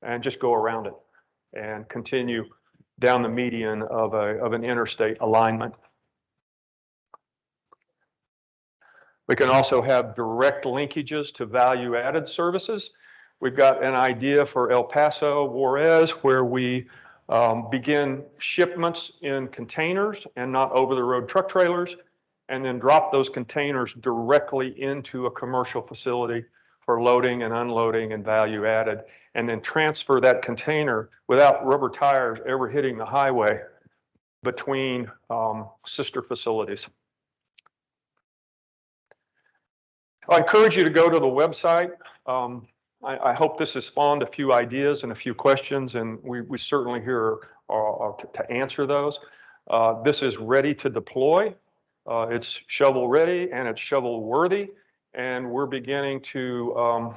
and just go around it and continue down the median of an interstate alignment. We can also have direct linkages to value-added services. We've got an idea for El Paso, Juarez, where we begin shipments in containers and not over-the-road truck trailers, and then drop those containers directly into a commercial facility for loading and unloading and value-added, and then transfer that container without rubber tires ever hitting the highway between sister facilities. I encourage you to go to the website. I hope this has spawned a few ideas and a few questions, and we certainly here to answer those. This is ready to deploy. It's shovel ready and it's shovel worthy, and we're beginning to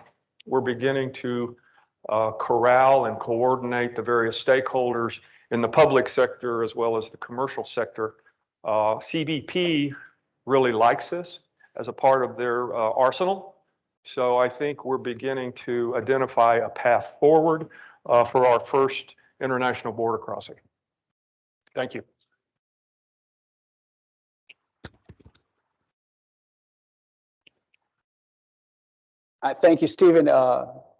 corral and coordinate the various stakeholders in the public sector as well as the commercial sector. CBP really likes this as a part of their arsenal. So I think we're beginning to identify a path forward for our first international border crossing. Thank you. Thank you, Stephen.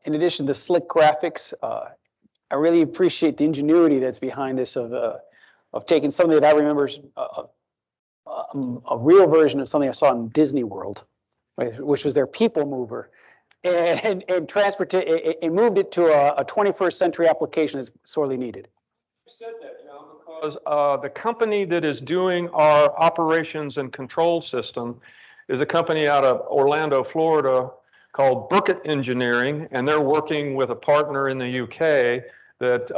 In addition to the slick graphics, I really appreciate the ingenuity that's behind this of taking something that I remember a real version of something I saw in Disney World, right, which was their people mover, and moved it to a 21st century application that's sorely needed. You said that, because the company that is doing our operations and control system is a company out of Orlando, Florida, called Burkett Engineering, and they're working with a partner in the UK that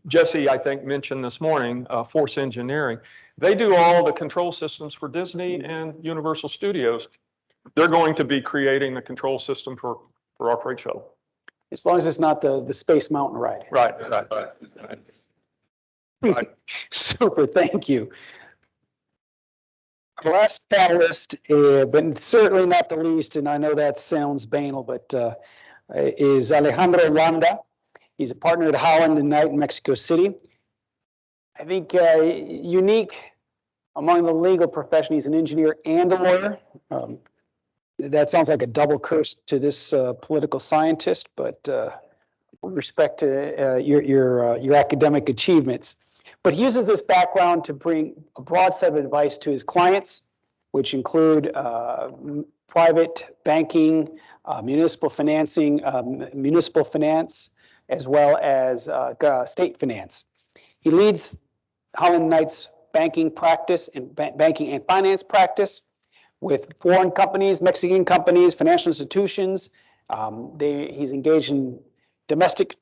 Jesse, I think, mentioned this morning, Force Engineering. They do all the control systems for Disney and Universal Studios. They're going to be creating the control system for our freight shuttle. As long as it's not the Space Mountain ride. Right. Super, thank you. Our last panelist, but certainly not the least, and I know that sounds banal, but is Alejandro Wanda. He's a partner at Holland and Knight in Mexico City. I think unique among the legal profession. He's an engineer and a lawyer. That sounds like a double curse to this political scientist, but with respect to your academic achievements. But he uses this background to bring a broad set of advice to his clients, which include private banking, municipal financing, municipal finance, as well as state finance. He leads Holland Knight's banking practice and banking and finance practice with foreign companies, Mexican companies, financial institutions. He's engaged in domestic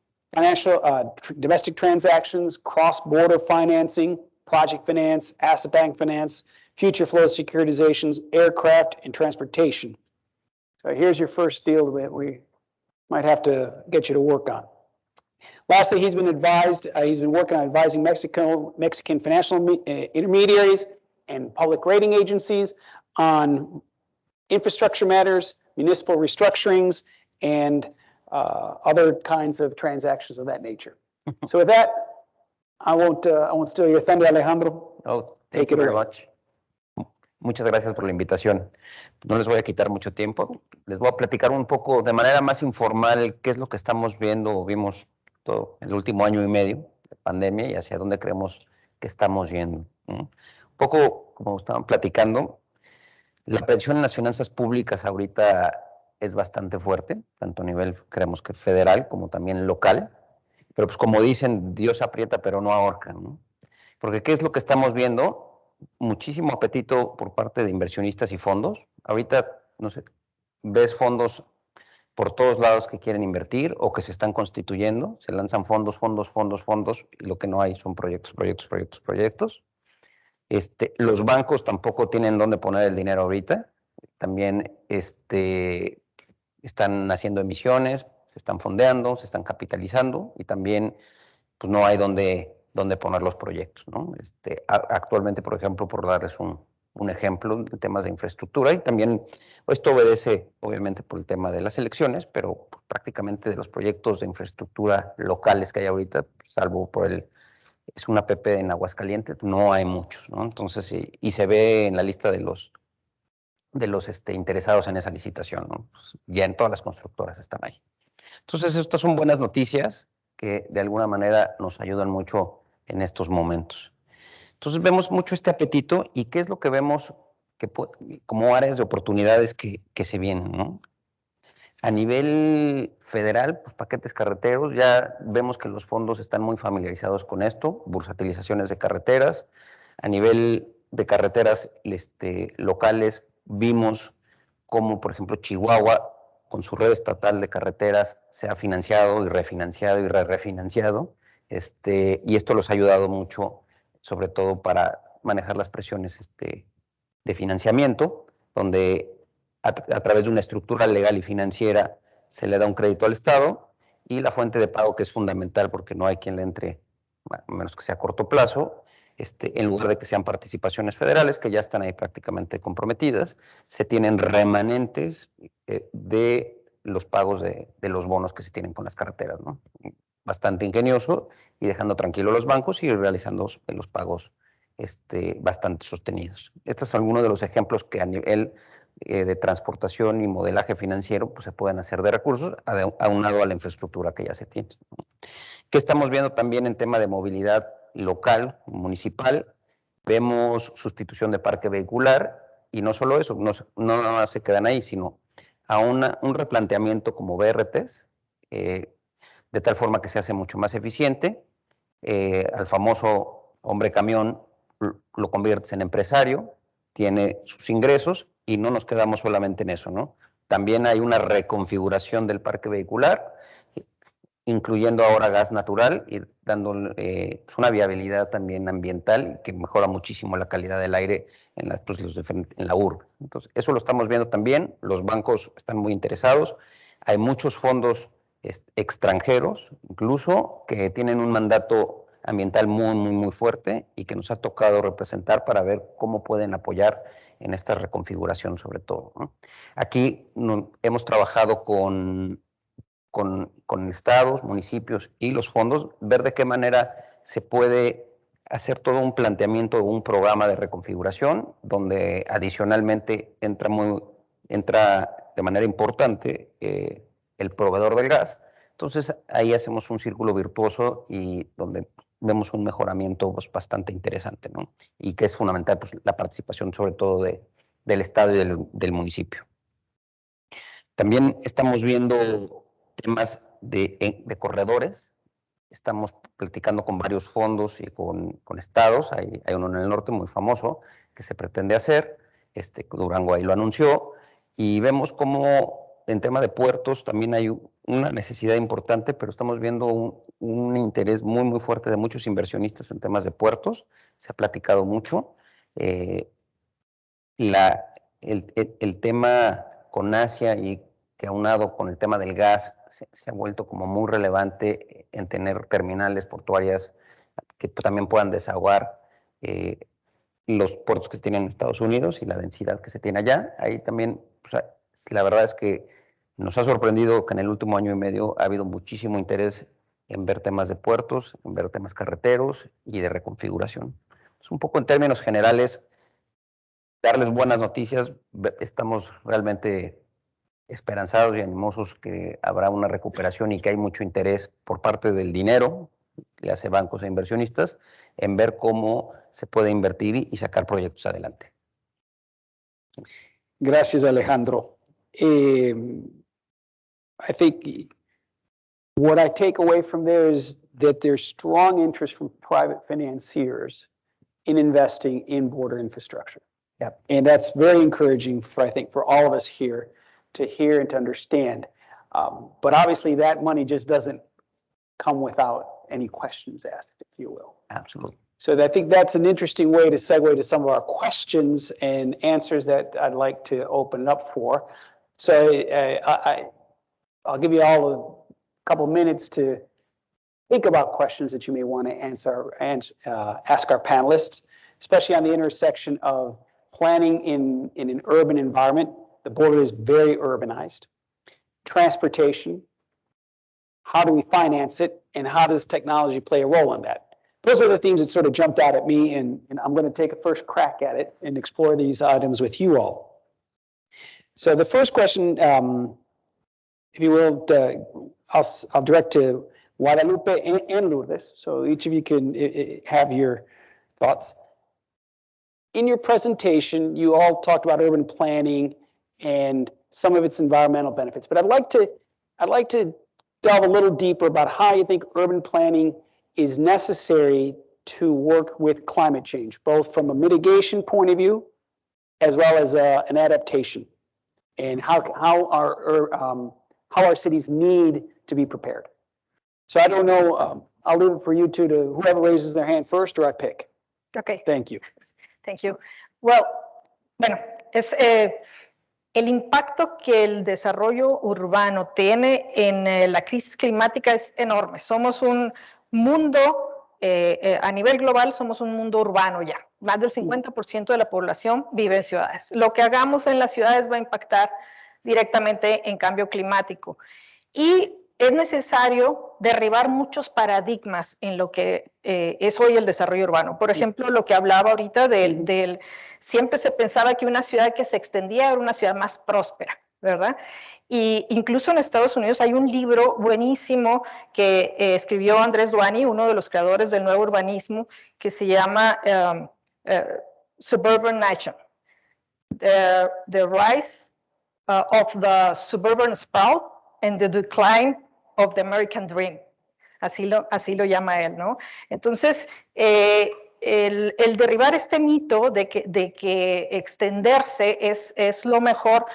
transactions, cross-border financing, project finance, asset-backed finance, future flow securitizations, aircraft, and transportation. So here's your first deal that we might have to get you to work on. Lastly, he's been working on advising Mexican financial intermediaries and public rating agencies on infrastructure matters, municipal restructurings, and other kinds of transactions of that nature. So with that, I won't steal your thunder, Alejandro. Oh, thank you very much. Muchas gracias por la invitación. No les voy a quitar mucho tiempo. Les voy a platicar un poco de manera más informal qué es lo que estamos viendo o vimos todo el último año y medio de pandemia y hacia dónde creemos que estamos yendo. Un poco, como estaban platicando, la presión en las finanzas públicas ahorita es bastante fuerte, tanto a nivel, creemos que federal, como también local. Pero pues como dicen, Dios aprieta pero no ahorca, ¿no? Porque ¿qué es lo que estamos viendo? Muchísimo apetito por parte de inversionistas y fondos. Ahorita, no sé, ves fondos por todos lados que quieren invertir o que se están constituyendo. Se lanzan fondos, y lo que no hay son proyectos. Los bancos tampoco tienen dónde poner el dinero ahorita. También están haciendo emisiones, se están fondeando, se están capitalizando y también pues, no hay dónde poner los proyectos, ¿no? Actualmente, por ejemplo, por darles un un ejemplo en temas de infraestructura, y también esto obedece obviamente por el tema de las elecciones, pero prácticamente de los proyectos de infraestructura locales que hay ahorita, salvo por es una PP en Aguascalientes, no hay muchos, ¿no? Entonces, y se ve en la lista de los interesados en esa licitación, ¿no? Pues ya en todas las constructoras están ahí. Entonces, estas son buenas noticias que de alguna manera nos ayudan mucho en estos momentos. Entonces, vemos mucho este apetito, y ¿qué es lo que vemos como áreas de oportunidades que se vienen, ¿no? A nivel federal, pues paquetes carreteros, ya vemos que los fondos están muy familiarizados con esto, bursatilizaciones de carreteras. A nivel de carreteras locales, vimos cómo, por ejemplo, Chihuahua, con su red estatal de carreteras, se ha financiado y refinanciado y refinanciado, y esto los ha ayudado mucho, sobre todo para manejar las presiones de financiamiento, donde a través de una estructura legal y financiera se le da un crédito al Estado, y la fuente de pago, que es fundamental porque no hay quien le entre, a menos que sea a corto plazo, en lugar de que sean participaciones federales, que ya están ahí prácticamente comprometidas, se tienen remanentes de los pagos de los bonos que se tienen con las carreteras, ¿no? Bastante ingenioso, y dejando tranquilos los bancos y realizando los pagos bastante sostenidos. Estos son algunos de los ejemplos que a nivel de transportación y modelaje financiero pues se pueden hacer de recursos, aunado a la infraestructura que ya se tiene, ¿no? ¿Qué estamos viendo también en tema de movilidad local, municipal? Vemos sustitución de parque vehicular, y no solo eso, no nada más se quedan ahí, sino a un replanteamiento como BRTs, de tal forma que se hace mucho más eficiente. Al famoso hombre camión lo conviertes en empresario, tiene sus ingresos, y no nos quedamos solamente en eso, ¿no? También hay una reconfiguración del parque vehicular, incluyendo ahora gas natural y dando una viabilidad también ambiental que mejora muchísimo la calidad del aire en la urbe. Entonces, eso lo estamos viendo también, los bancos están muy interesados, hay muchos fondos extranjeros, incluso, que tienen un mandato ambiental muy, muy, muy fuerte, y que nos ha tocado representar para ver cómo pueden apoyar en esta reconfiguración sobre todo, ¿no? Aquí hemos trabajado con estados, municipios y los fondos, ver de qué manera se puede hacer todo un planteamiento de un programa de reconfiguración, donde adicionalmente entra de manera importante el proveedor del gas. Entonces ahí hacemos un círculo virtuoso, y donde vemos un mejoramiento pues bastante interesante, ¿no? Y que es fundamental pues la participación sobre todo del Estado y del municipio. También estamos viendo temas de corredores. Estamos platicando con varios fondos y con estados. Hay uno en el norte muy famoso que se pretende hacer. Durango ahí lo anunció. Y vemos cómo en tema de puertos también hay una necesidad importante, pero estamos viendo un interés muy, muy fuerte de muchos inversionistas en temas de puertos. Se ha platicado mucho. El tema con Asia, y que aunado con el tema del gas se ha vuelto como muy relevante en tener terminales portuarias que también puedan desaguar los puertos que se tienen en Estados Unidos y la densidad que se tiene allá. Ahí también, pues, la verdad es que nos ha sorprendido que en el último año y medio ha habido muchísimo interés en ver temas de puertos, en ver temas carreteros y de reconfiguración. Es un poco en términos generales darles buenas noticias. Estamos realmente esperanzados y animosos que habrá una recuperación, y que hay mucho interés por parte del dinero, que hace bancos e inversionistas, en ver cómo se puede invertir y sacar proyectos adelante. Gracias, Alejandro. I think what I take away from there is that there's strong interest from private financiers in investing in border infrastructure. Yep. And that's very encouraging for, I think, for all of us here to hear and to understand. But obviously that money just doesn't come without any questions asked, if you will. Absolutely. So I think that's an interesting way to segue to some of our questions and answers that I'd like to open up for. So I'll give you all a couple minutes to think about questions that you may want to ask our panelists, especially on the intersection of planning in an urban environment. The border is very urbanized. Transportation, how do we finance it, and how does technology play a role in that? Those are the themes that sort of jumped out at me, and I'm going to take a first crack at it and explore these items with you all. So the first question, if you will, I'll direct to Guadalupe and Lourdes, so each of you can have your thoughts. In your presentation, you all talked about urban planning and some of its environmental benefits, but I'd like to delve a little deeper about how you think urban planning is necessary to work with climate change, both from a mitigation point of view as well as an adaptation, and how our cities need to be prepared. So I don't know, I'll leave it for you two to whoever raises their hand first, or I pick. Okay. Thank you. Thank you. Well, bueno, es el impacto que el desarrollo urbano tiene en la crisis climática es enorme. Somos un mundo, a nivel global, somos un mundo urbano ya. Más del 50% de la población vive en ciudades. Lo que hagamos en las ciudades va a impactar directamente en cambio climático. Y es necesario derribar muchos paradigmas en lo que es hoy el desarrollo urbano. Por ejemplo, lo que hablaba ahorita siempre se pensaba que una ciudad que se extendía era una ciudad más próspera, ¿verdad? Y incluso en Estados Unidos hay un libro buenísimo que escribió Andrés Duany, uno de los creadores del nuevo urbanismo, que se llama Suburban Nation, The Rise of the Suburban Sprawl and the Decline of the American Dream. Así lo llama él, ¿no? Entonces, el derribar este mito de que extenderse es lo mejor,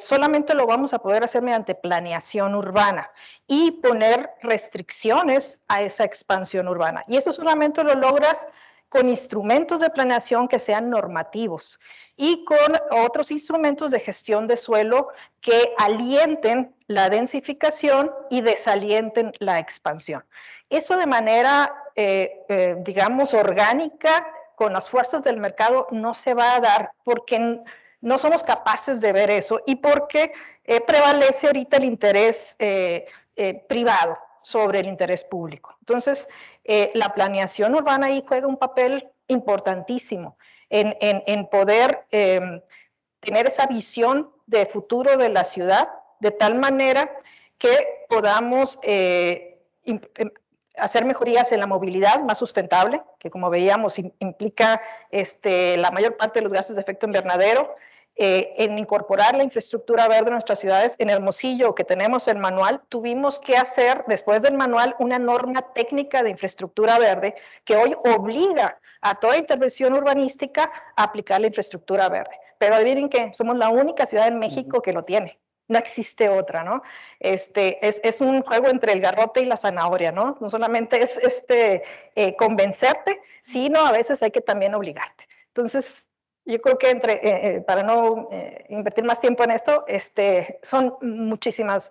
solamente lo vamos a poder hacer mediante planeación urbana y poner restricciones a esa expansión urbana. Y eso solamente lo logras con instrumentos de planeación que sean normativos y con otros instrumentos de gestión de suelo que alienten la densificación y desalienten la expansión. Eso de manera, digamos, orgánica, con las fuerzas del mercado, no se va a dar porque no somos capaces de ver eso y porque prevalece ahorita el interés privado sobre el interés público. Entonces, la planeación urbana ahí juega un papel importantísimo en poder tener esa visión de futuro de la ciudad, de tal manera que podamos hacer mejorías en la movilidad más sustentable, que como veíamos implica la mayor parte de los gases de efecto invernadero, en incorporar la infraestructura verde en nuestras ciudades. En Hermosillo, que tenemos el manual, tuvimos que hacer, después del manual, una norma técnica de infraestructura verde que hoy obliga a toda intervención urbanística a aplicar la infraestructura verde. Pero adivinen que somos la única ciudad en México que lo tiene. No existe otra, ¿no? Es un juego entre el garrote y la zanahoria, ¿no? No solamente es convencerte, sino a veces hay que también obligarte. Entonces, yo creo que para no invertir más tiempo en esto, son muchísimas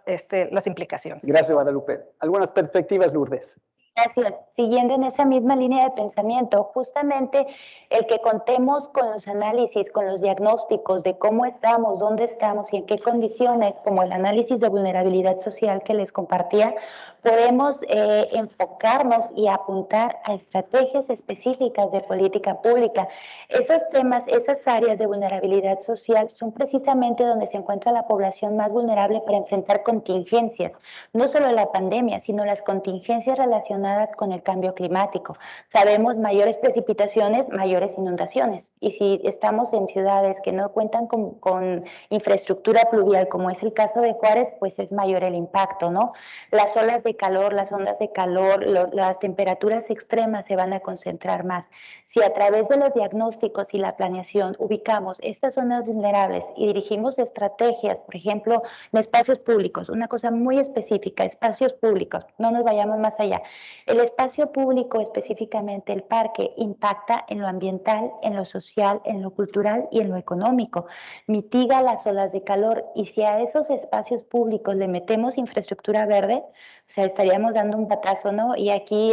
las implicaciones. Gracias, Guadalupe. ¿Algunas perspectivas, Lourdes? Gracias. Siguiendo en esa misma línea de pensamiento, justamente el que contemos con los análisis, con los diagnósticos de cómo estamos, dónde estamos y en qué condiciones, como el análisis de vulnerabilidad social que les compartía, podemos enfocarnos y apuntar a estrategias específicas de política pública. Esos temas, esas áreas de vulnerabilidad social son precisamente donde se encuentra la población más vulnerable para enfrentar contingencias, no solo la pandemia, sino las contingencias relacionadas con el cambio climático. Sabemos mayores precipitaciones, mayores inundaciones, y si estamos en ciudades que no cuentan con infraestructura pluvial, como es el caso de Juárez, pues es mayor el impacto, ¿no? Las olas de calor, las ondas de calor, las temperaturas extremas se van a concentrar más. Si a través de los diagnósticos y la planeación ubicamos estas zonas vulnerables y dirigimos estrategias, por ejemplo, en espacios públicos, una cosa muy específica, espacios públicos, no nos vayamos más allá. El espacio público, específicamente el parque, impacta en lo ambiental, en lo social, en lo cultural y en lo económico. Mitiga las olas de calor, y si a esos espacios públicos le metemos infraestructura verde, se sea, estaríamos dando un batazo, ¿no? Y aquí,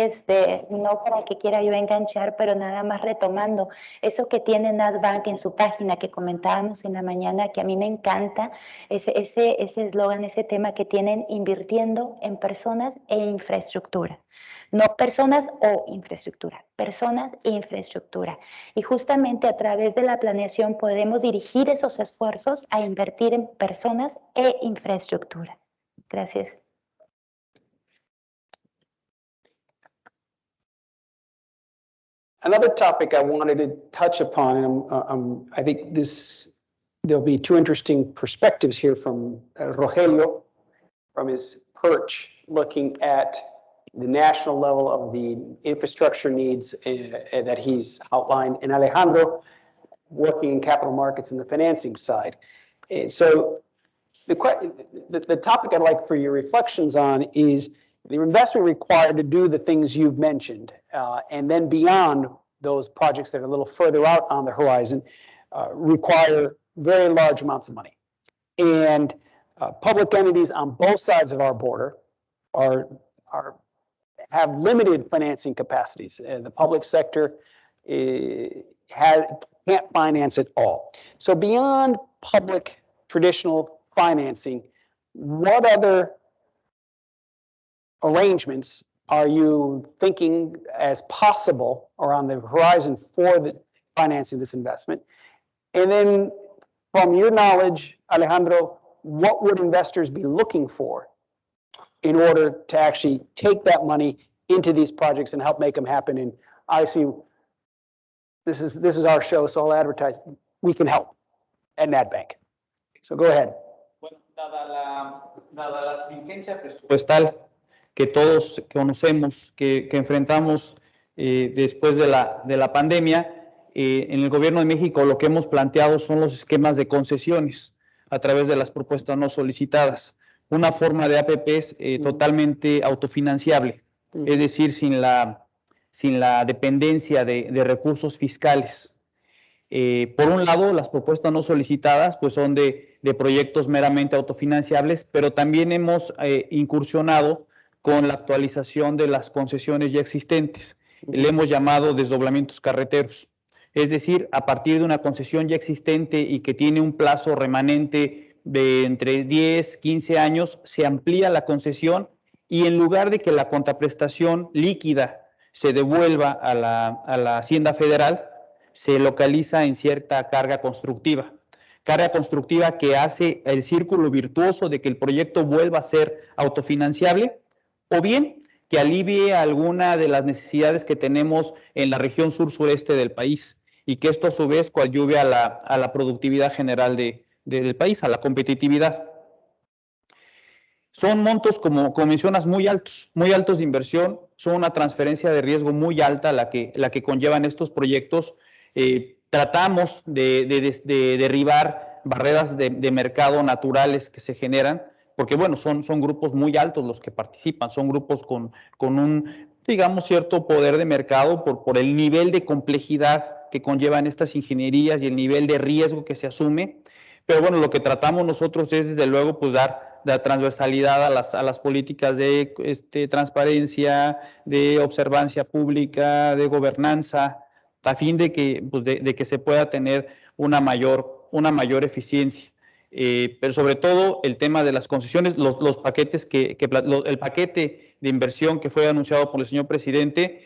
no para que quiera yo enganchar, pero nada más retomando eso que tiene NADB en su página que comentábamos en la mañana, que a mí me encanta, ese eslogan, ese tema que tienen, invirtiendo en personas e infraestructura. No personas o infraestructura, personas e infraestructura. Y justamente a través de la planeación podemos dirigir esos esfuerzos a invertir en personas e infraestructura. Gracias. Another topic I wanted to touch upon, and I think there'll be two interesting perspectives here from Rogelio, from his perch, looking at the national level of the infrastructure needs that he's outlined, and Alejandro working in capital markets and the financing side. And so the topic I'd like for your reflections on is the investment required to do the things you've mentioned, and then beyond those projects that are a little further out on the horizon, require very large amounts of money. And public entities on both sides of our border have limited financing capacities. The public sector can't finance it all. So beyond public traditional financing, what other arrangements are you thinking as possible or on the horizon for the financing this investment? And then from your knowledge, Alejandro, what would investors be looking for in order to actually take that money into these projects and help make them happen? And I see this is our show, so I'll advertise. We can help at NADB. So go ahead. Bueno, dada la contingencia presupuestal que todos conocemos, que enfrentamos después de la pandemia, en el Gobierno de México lo que hemos planteado son los esquemas de concesiones a través de las propuestas no solicitadas. Una forma de APPs totalmente autofinanciable, es decir, sin la dependencia de recursos fiscales. Por un lado, las propuestas no solicitadas pues son de proyectos meramente autofinanciables, pero también hemos incursionado con la actualización de las concesiones ya existentes. Le hemos llamado desdoblamientos carreteros. Es decir, a partir de una concesión ya existente y que tiene un plazo remanente de entre 10, 15 años, se amplía la concesión y en lugar de que la contraprestación líquida se devuelva a la Hacienda Federal, se localiza en cierta carga constructiva que hace el círculo virtuoso de que el proyecto vuelva a ser autofinanciable, o bien que alivie alguna de las necesidades que tenemos en la región sur-sureste del país y que esto a su vez coadyuve a la productividad general del país, a la competitividad. Son montos, como mencionas, muy altos de inversión, son una transferencia de riesgo muy alta la que conllevan estos proyectos. Tratamos de derribar barreras de mercado naturales que se generan, porque bueno, son grupos muy altos los que participan, son grupos con un, digamos, cierto poder de mercado por el nivel de complejidad que conllevan estas ingenierías y el nivel de riesgo que se asume. Pero bueno, lo que tratamos nosotros es desde luego pues dar transversalidad a las políticas de transparencia, de observancia pública, de gobernanza, a fin de que se pueda tener una mayor eficiencia. Pero sobre todo el tema de las concesiones, los paquetes el paquete de inversión que fue anunciado por el señor presidente,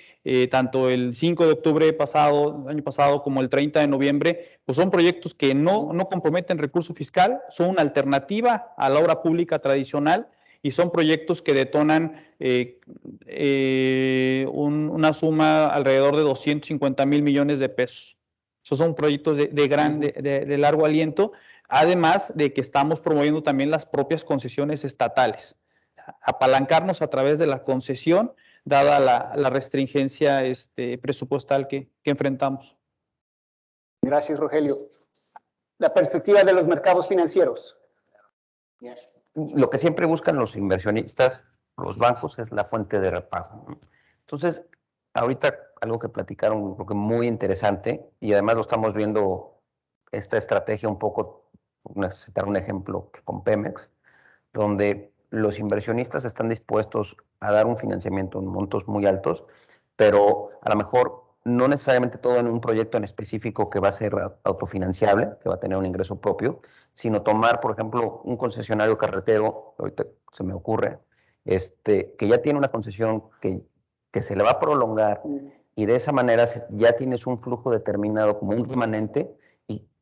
tanto el 5 de octubre año pasado, como el 30 de noviembre, pues son proyectos que no comprometen recurso fiscal, son una alternativa a la obra pública tradicional y son proyectos que detonan una suma alrededor de 250,000 millones de pesos. Esos son proyectos de largo aliento, además de que estamos promoviendo también las propias concesiones estatales. Apalancarnos a través de la concesión, dada la restringencia presupuestal que enfrentamos. Gracias, Rogelio. La perspectiva de los mercados financieros. Lo que siempre buscan los inversionistas, los bancos, es la fuente de repago, ¿no? Entonces, ahorita algo que platicaron, creo que muy interesante, y además lo estamos viendo, esta estrategia un poco, citar un ejemplo con Pemex, donde los inversionistas están dispuestos a dar un financiamiento en montos muy altos, pero a lo mejor no necesariamente todo en un proyecto en específico que va a ser autofinanciable, que va a tener un ingreso propio, sino tomar, por ejemplo, un concesionario carretero, ahorita se me ocurre, que ya tiene una concesión que se le va a prolongar y de esa manera ya tienes un flujo determinado como un remanente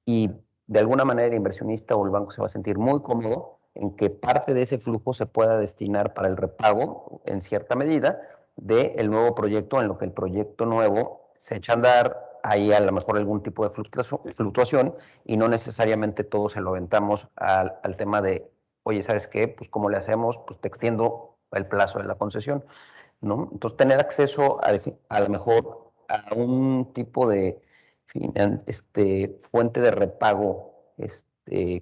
y de alguna manera el inversionista o el banco se va a sentir muy cómodo en que parte de ese flujo se pueda destinar para el repago en cierta medida del nuevo proyecto, en lo que el proyecto nuevo se echa a andar, hay a lo mejor algún tipo de fluctuación y no necesariamente todo se lo aventamos al tema de, oye, ¿sabes qué? Pues ¿cómo le hacemos? Pues te extiendo el plazo de la concesión, ¿no? Entonces tener acceso a lo mejor a un tipo de fuente de repago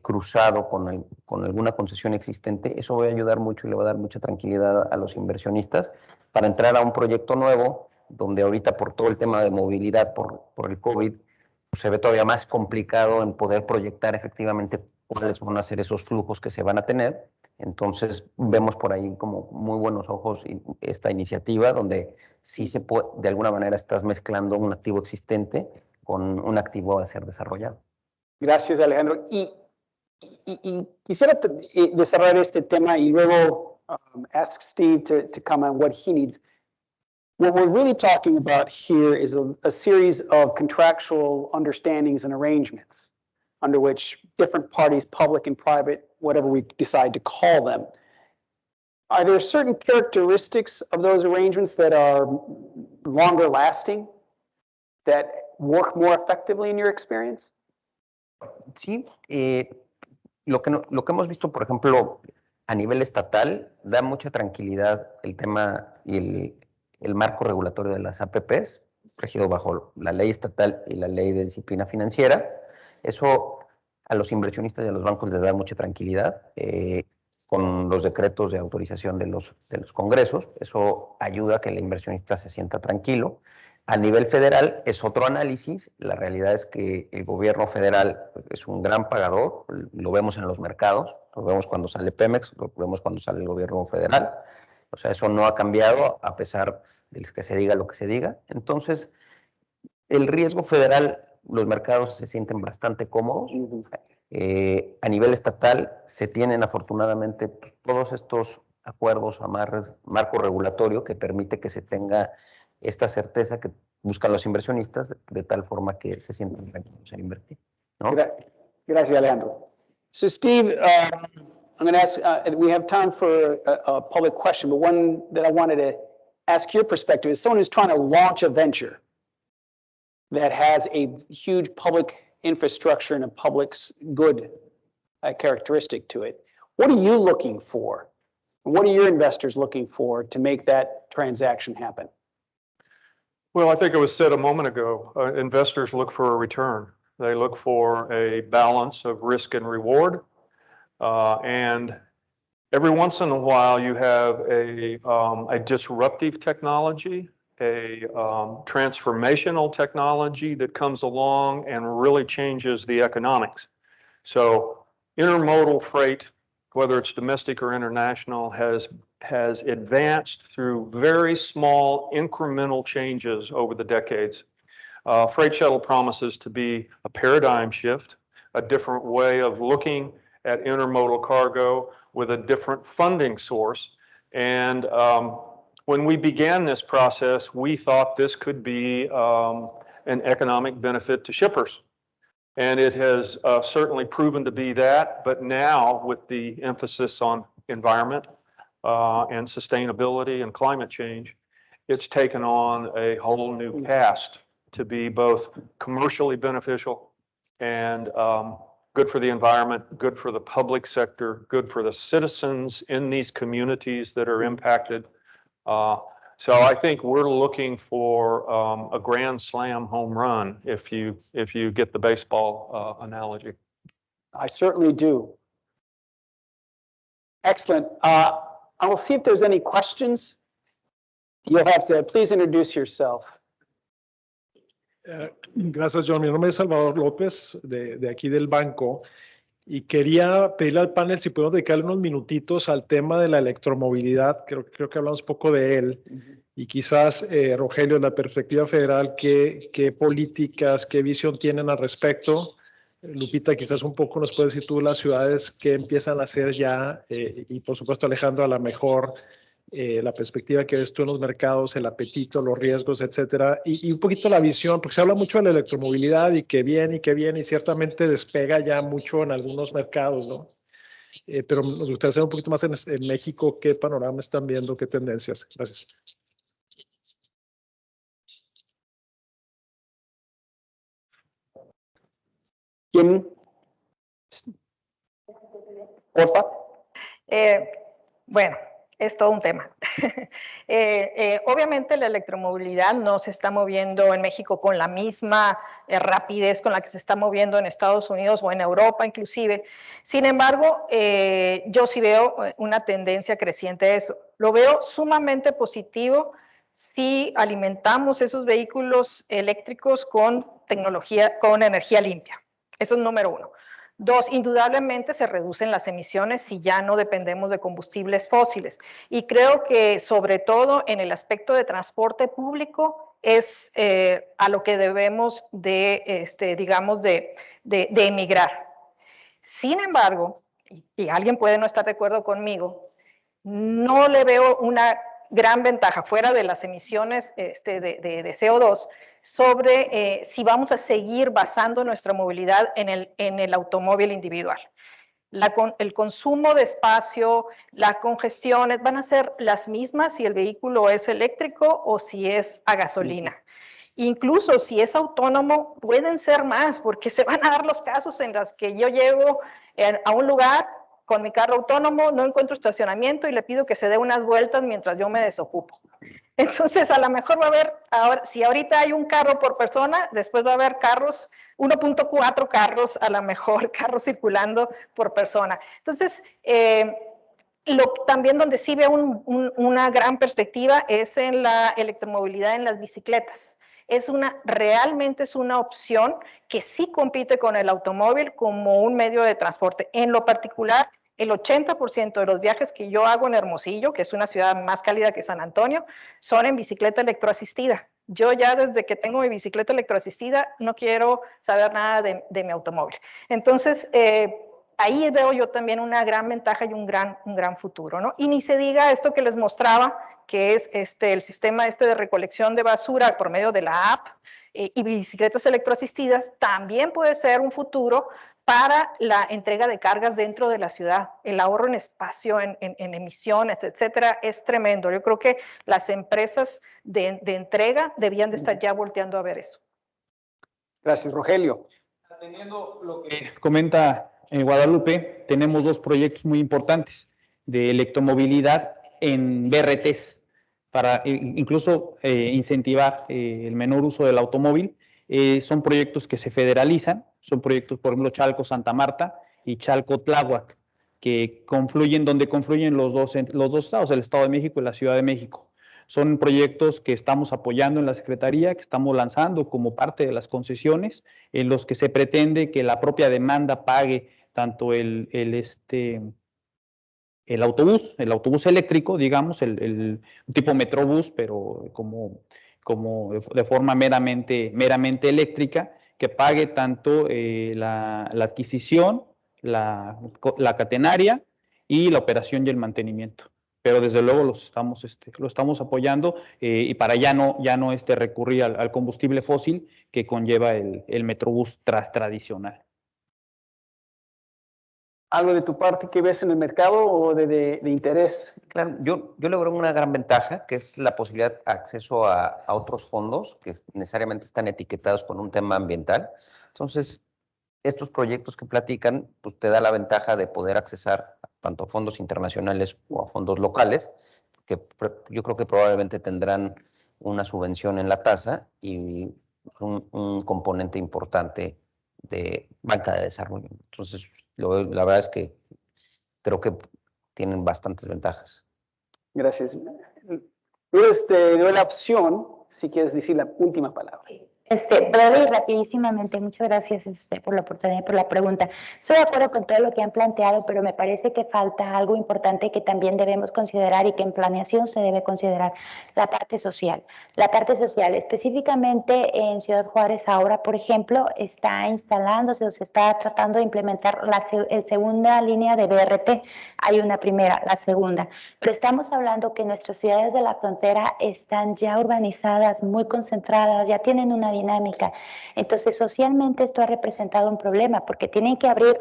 cruzado con alguna concesión existente, eso va a ayudar mucho y le va a dar mucha tranquilidad a los inversionistas para entrar a un proyecto nuevo donde ahorita por todo el tema de movilidad por el COVID, pues se ve todavía más complicado en poder proyectar efectivamente cuáles van a ser esos flujos que se van a tener. Entonces vemos por ahí como muy buenos ojos esta iniciativa donde sí se puede, de alguna manera estás mezclando un activo existente con un activo a ser desarrollado. Gracias, Alejandro. Y quisiera desarrollar este tema y luego ask Steve to comment on what he needs. What we're really talking about here is a series of contractual understandings and arrangements under which different parties, public and private, whatever we decide to call them. Are there certain characteristics of those arrangements that are longer lasting, that work more effectively in your experience? Sí, lo que hemos visto, por ejemplo, a nivel estatal, da mucha tranquilidad el tema y el marco regulatorio de las APPs, regido bajo la ley estatal y la ley de disciplina financiera. Eso a los inversionistas y a los bancos les da mucha tranquilidad con los decretos de autorización de los congresos. Eso ayuda a que el inversionista se sienta tranquilo. A nivel federal es otro análisis. La realidad es que el gobierno federal es un gran pagador. Lo vemos en los mercados, lo vemos cuando sale Pemex, lo vemos cuando sale el gobierno federal. O sea, eso no ha cambiado a pesar de que se diga lo que se diga. Entonces, el riesgo federal, los mercados se sienten bastante cómodos. A nivel estatal se tienen afortunadamente todos estos acuerdos, marco regulatorio que permite que se tenga esta certeza que buscan los inversionistas de tal forma que se sientan tranquilos en invertir, ¿no? Gracias, Alejandro. So, Steve, I'm going to ask, we have time for a public question, but one that I wanted to ask your perspective is someone who's trying to launch a venture that has a huge public infrastructure and a public good characteristic to it. What are you looking for? What are your investors looking for to make that transaction happen? Well, I think it was said a moment ago, investors look for a return. They look for a balance of risk and reward. And every once in a while, you have a disruptive technology, a transformational technology that comes along and really changes the economics. So intermodal freight, whether it's domestic or international, has advanced through very small incremental changes over the decades. Freight shuttle promises to be a paradigm shift, a different way of looking at intermodal cargo with a different funding source. And when we began this process, we thought this could be an economic benefit to shippers. And it has certainly proven to be that, but now with the emphasis on environment and sustainability and climate change, it's taken on a whole new cast to be both commercially beneficial and good for the environment, good for the public sector, good for the citizens in these communities that are impacted. So I think we're looking for a grand slam home run if you get the baseball analogy. I certainly do. Excellent. I will see if there's any questions. You'll have to please introduce yourself. Gracias, John. Mi nombre es Salvador López, de aquí del banco. Y quería pedirle al panel si podemos dedicarle unos minutitos al tema de la electromovilidad. Creo que hablamos poco de él. Y quizás, Rogelio, en la perspectiva federal, ¿qué políticas, qué visión tienen al respecto? Lupita, quizás un poco nos puedes decir tú las ciudades que empiezan a hacer ya, y por supuesto, Alejandro, a lo mejor la perspectiva que ves tú en los mercados, el apetito, los riesgos, etcétera, y un poquito la visión, porque se habla mucho de la electromovilidad y que viene, y ciertamente despega ya mucho en algunos mercados, ¿no? Pero nos gustaría saber un poquito más en México, qué panorama están viendo, qué tendencias. Gracias. ¿Quién? Porfa. Bueno, es todo un tema. Obviamente la electromovilidad no se está moviendo en México con la misma rapidez con la que se está moviendo en Estados Unidos o en Europa inclusive. Sin embargo, yo sí veo una tendencia creciente a eso. Lo veo sumamente positivo si alimentamos esos vehículos eléctricos con tecnología, con energía limpia. Eso es número uno. Dos, indudablemente se reducen las emisiones si ya no dependemos de combustibles fósiles. Y creo que sobre todo en el aspecto de transporte público es a lo que debemos de, digamos, de emigrar. Sin embargo, y alguien puede no estar de acuerdo conmigo, no le veo una gran ventaja fuera de las emisiones de CO2 sobre si vamos a seguir basando nuestra movilidad en el automóvil individual. El consumo de espacio, las congestiones van a ser las mismas si el vehículo es eléctrico o si es a gasolina. Incluso si es autónomo, pueden ser más, porque se van a dar los casos en los que yo llego a un lugar con mi carro autónomo, no encuentro estacionamiento y le pido que se dé unas vueltas mientras yo me desocupo. Entonces, a lo mejor va a haber, ahora, si ahorita hay un carro por persona, después va a haber carros, 1.4 carros, a lo mejor carros circulando por persona. Entonces, también donde sí veo una gran perspectiva es en la electromovilidad en las bicicletas. Realmente es una opción que sí compite con el automóvil como un medio de transporte. En lo particular, el 80% de los viajes que yo hago en Hermosillo, que es una ciudad más cálida que San Antonio, son en bicicleta electroasistida. Yo ya desde que tengo mi bicicleta electroasistida no quiero saber nada de mi automóvil. Entonces, ahí veo yo también una gran ventaja y un gran futuro, ¿no? Y ni se diga esto que les mostraba, que es el sistema de recolección de basura por medio de la app y bicicletas electroasistidas, también puede ser un futuro para la entrega de cargas dentro de la ciudad. El ahorro en espacio, en emisiones, etcétera, es tremendo. Yo creo que las empresas de entrega debían de estar ya volteando a ver eso. Gracias, Rogelio. Atendiendo lo que comenta Guadalupe, tenemos dos proyectos muy importantes de electromovilidad en BRTs para incluso incentivar el menor uso del automóvil. Son proyectos que se federalizan, son proyectos, por ejemplo, Chalco-Santa Marta y Chalco-Tláhuac, que confluyen, donde confluyen los dos estados, el Estado de México y la Ciudad de México. Son proyectos que estamos apoyando en la Secretaría, que estamos lanzando como parte de las concesiones, en los que se pretende que la propia demanda pague tanto el autobús eléctrico, digamos, el tipo Metrobús, pero como de forma meramente eléctrica, que pague tanto la adquisición, la catenaria y la operación y el mantenimiento. Pero desde luego lo estamos apoyando y para ya no recurrir al combustible fósil que conlleva el Metrobús tradicional. ¿Algo de tu parte que ves en el mercado o de interés? Claro, yo le veo una gran ventaja, que es la posibilidad de acceso a otros fondos que necesariamente están etiquetados con un tema ambiental. Entonces, estos proyectos que platican, pues te da la ventaja de poder accesar tanto a fondos internacionales o a fondos locales, que yo creo que probablemente tendrán una subvención en la tasa y un componente importante de banca de desarrollo. Entonces, la verdad es que creo que tienen bastantes ventajas. Gracias. Luego te doy la opción, si quieres decir la última palabra. Breve y rapidísimamente, muchas gracias por la oportunidad y por la pregunta. Estoy de acuerdo con todo lo que han planteado, pero me parece que falta algo importante que también debemos considerar y que en planeación se debe considerar, la parte social. La parte social, específicamente en Ciudad Juárez ahora, por ejemplo, está instalándose o se está tratando de implementar la segunda línea de BRT. Hay una primera, la segunda, pero estamos hablando que nuestras ciudades de la frontera están ya urbanizadas, muy concentradas, ya tienen una dinámica. Entonces, socialmente esto ha representado un problema porque tienen que abrir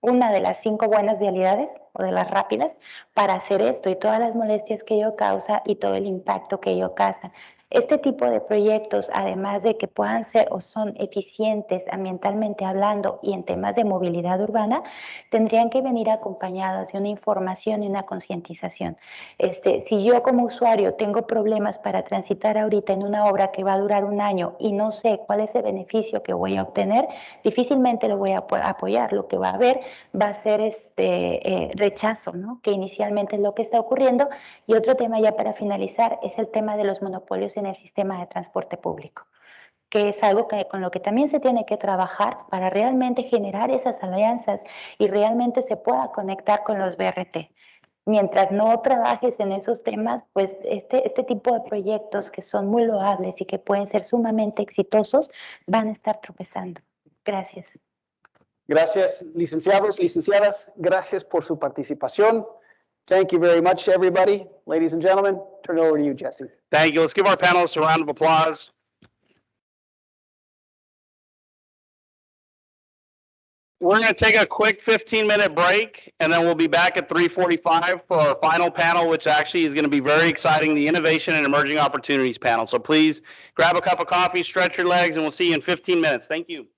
una de las 5 buenas vialidades o de las rápidas para hacer esto y todas las molestias que ello causa y todo el impacto que ello causa. Este tipo de proyectos, además de que puedan ser o son eficientes ambientalmente hablando y en temas de movilidad urbana, tendrían que venir acompañadas de una información y una concientización. Si yo como usuario tengo problemas para transitar ahorita en una obra que va a durar un año y no sé cuál es el beneficio que voy a obtener, difícilmente lo voy a apoyar. Lo que va a haber va a ser rechazo, ¿no? Que inicialmente es lo que está ocurriendo. Y otro tema ya para finalizar es el tema de los monopolios en el sistema de transporte público, que es algo con lo que también se tiene que trabajar para realmente generar esas alianzas y realmente se pueda conectar con los BRT. Mientras no trabajes en esos temas, pues este tipo de proyectos que son muy loables y que pueden ser sumamente exitosos, van a estar tropezando. Gracias. Gracias, licenciados, licenciadas. Gracias por su participación. Thank you very much, everybody. Ladies and gentlemen, turn it over to you, Jesse. Thank you. Let's give our panelists a round of applause. We're going to take a quick 15-minute break, and then we'll be back at 3:45 for our final panel, which actually is going to be very exciting, the Innovation and Emerging Opportunities panel. So please grab a cup of coffee, stretch your legs, and we'll see you in 15 minutes. Thank you.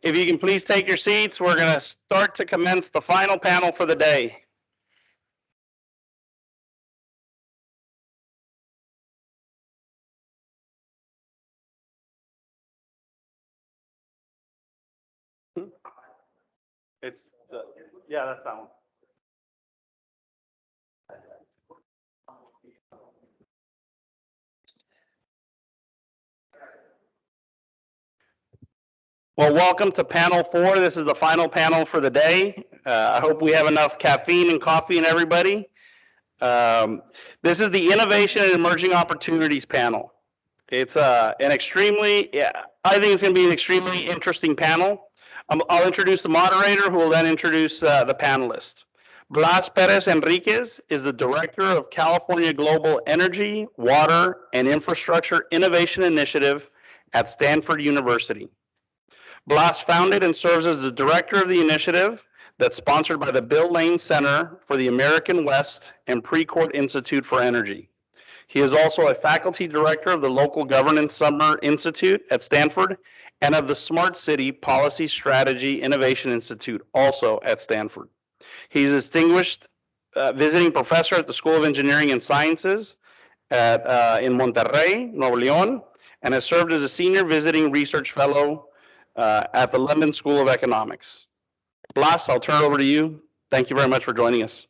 If you can please take your seats, we're going to start to commence the final panel for the day. It's the, yeah, that's that one. Well, welcome to panel 4. This is the final panel for the day. I hope we have enough caffeine and coffee in everybody. This is the Innovation and Emerging Opportunities panel. It's an extremely, I think it's going to be an extremely interesting panel. I'll introduce the moderator, who will then introduce the panelists. Blas Perez Enriquez is the Director of California Global Energy, Water, and Infrastructure Innovation Initiative at Stanford University. Blas founded and serves as the director of the initiative that's sponsored by the Bill Lane Center for the American West and Precourt Institute for Energy. He is also a faculty director of the Local Governance Summer Institute at Stanford and of the Smart City Policy Strategy Innovation Institute, also at Stanford. He's a distinguished visiting professor at the School of Engineering and Sciences in Monterrey, Nuevo León, and has served as a senior visiting research fellow at the London School of Economics. Blas, I'll turn it over to you. Thank you very much for joining us.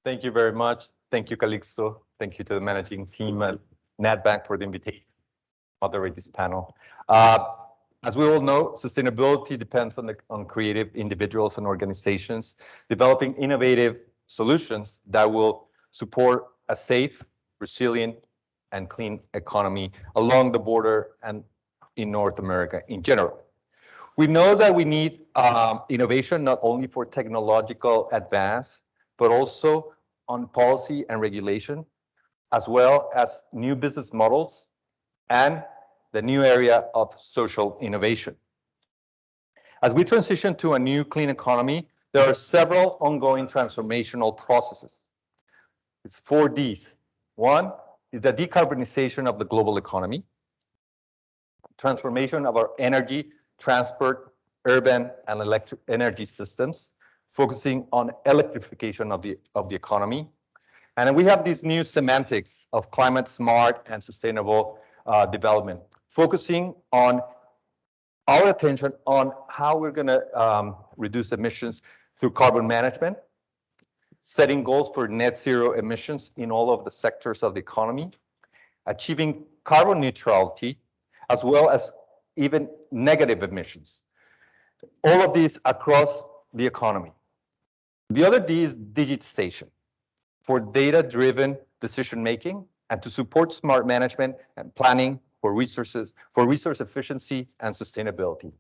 Thank you very much. Thank you, Calixto. Thank you to the managing team at NADB for the invitation to moderate this panel. As we all know, sustainability depends on creative individuals and organizations developing innovative solutions that will support a safe, resilient, and clean economy along the border and in North America in general. We know that we need innovation not only for technological advance, but also on policy and regulation, as well as new business models and the new area of social innovation. As we transition to a new clean economy, there are several ongoing transformational processes. It's 4 Ds. One is the decarbonization of the global economy, transformation of our energy, transport, urban, and electric energy systems, focusing on electrification of the economy. And we have these new semantics of climate smart and sustainable development, focusing on our attention on how we're going to reduce emissions through carbon management, setting goals for net zero emissions in all of the sectors of the economy, achieving carbon neutrality, as well as even negative emissions. All of these across the economy. The other D is digitization for data-driven decision-making and to support smart management and planning for resource efficiency and sustainability.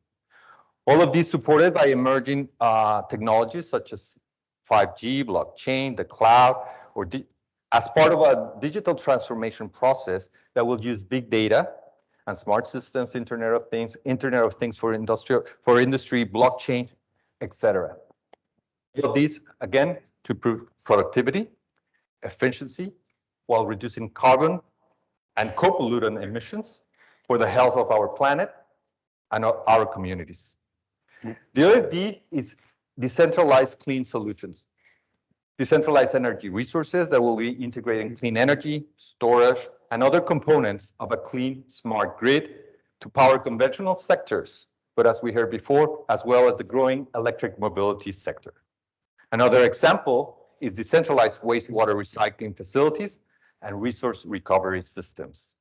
All of these supported by emerging technologies such as 5G, blockchain, the cloud, or as part of a digital transformation process that will use big data and smart systems, Internet of Things for industry, blockchain, etc. All of these, again, to improve productivity, efficiency, while reducing carbon and co-pollutant emissions for the health of our planet and our communities. The other D is decentralized clean solutions. Decentralized energy resources that will be integrating clean energy, storage, and other components of a clean, smart grid to power conventional sectors, but as we heard before, as well as the growing electric mobility sector. Another example is decentralized wastewater recycling facilities and resource recovery systems.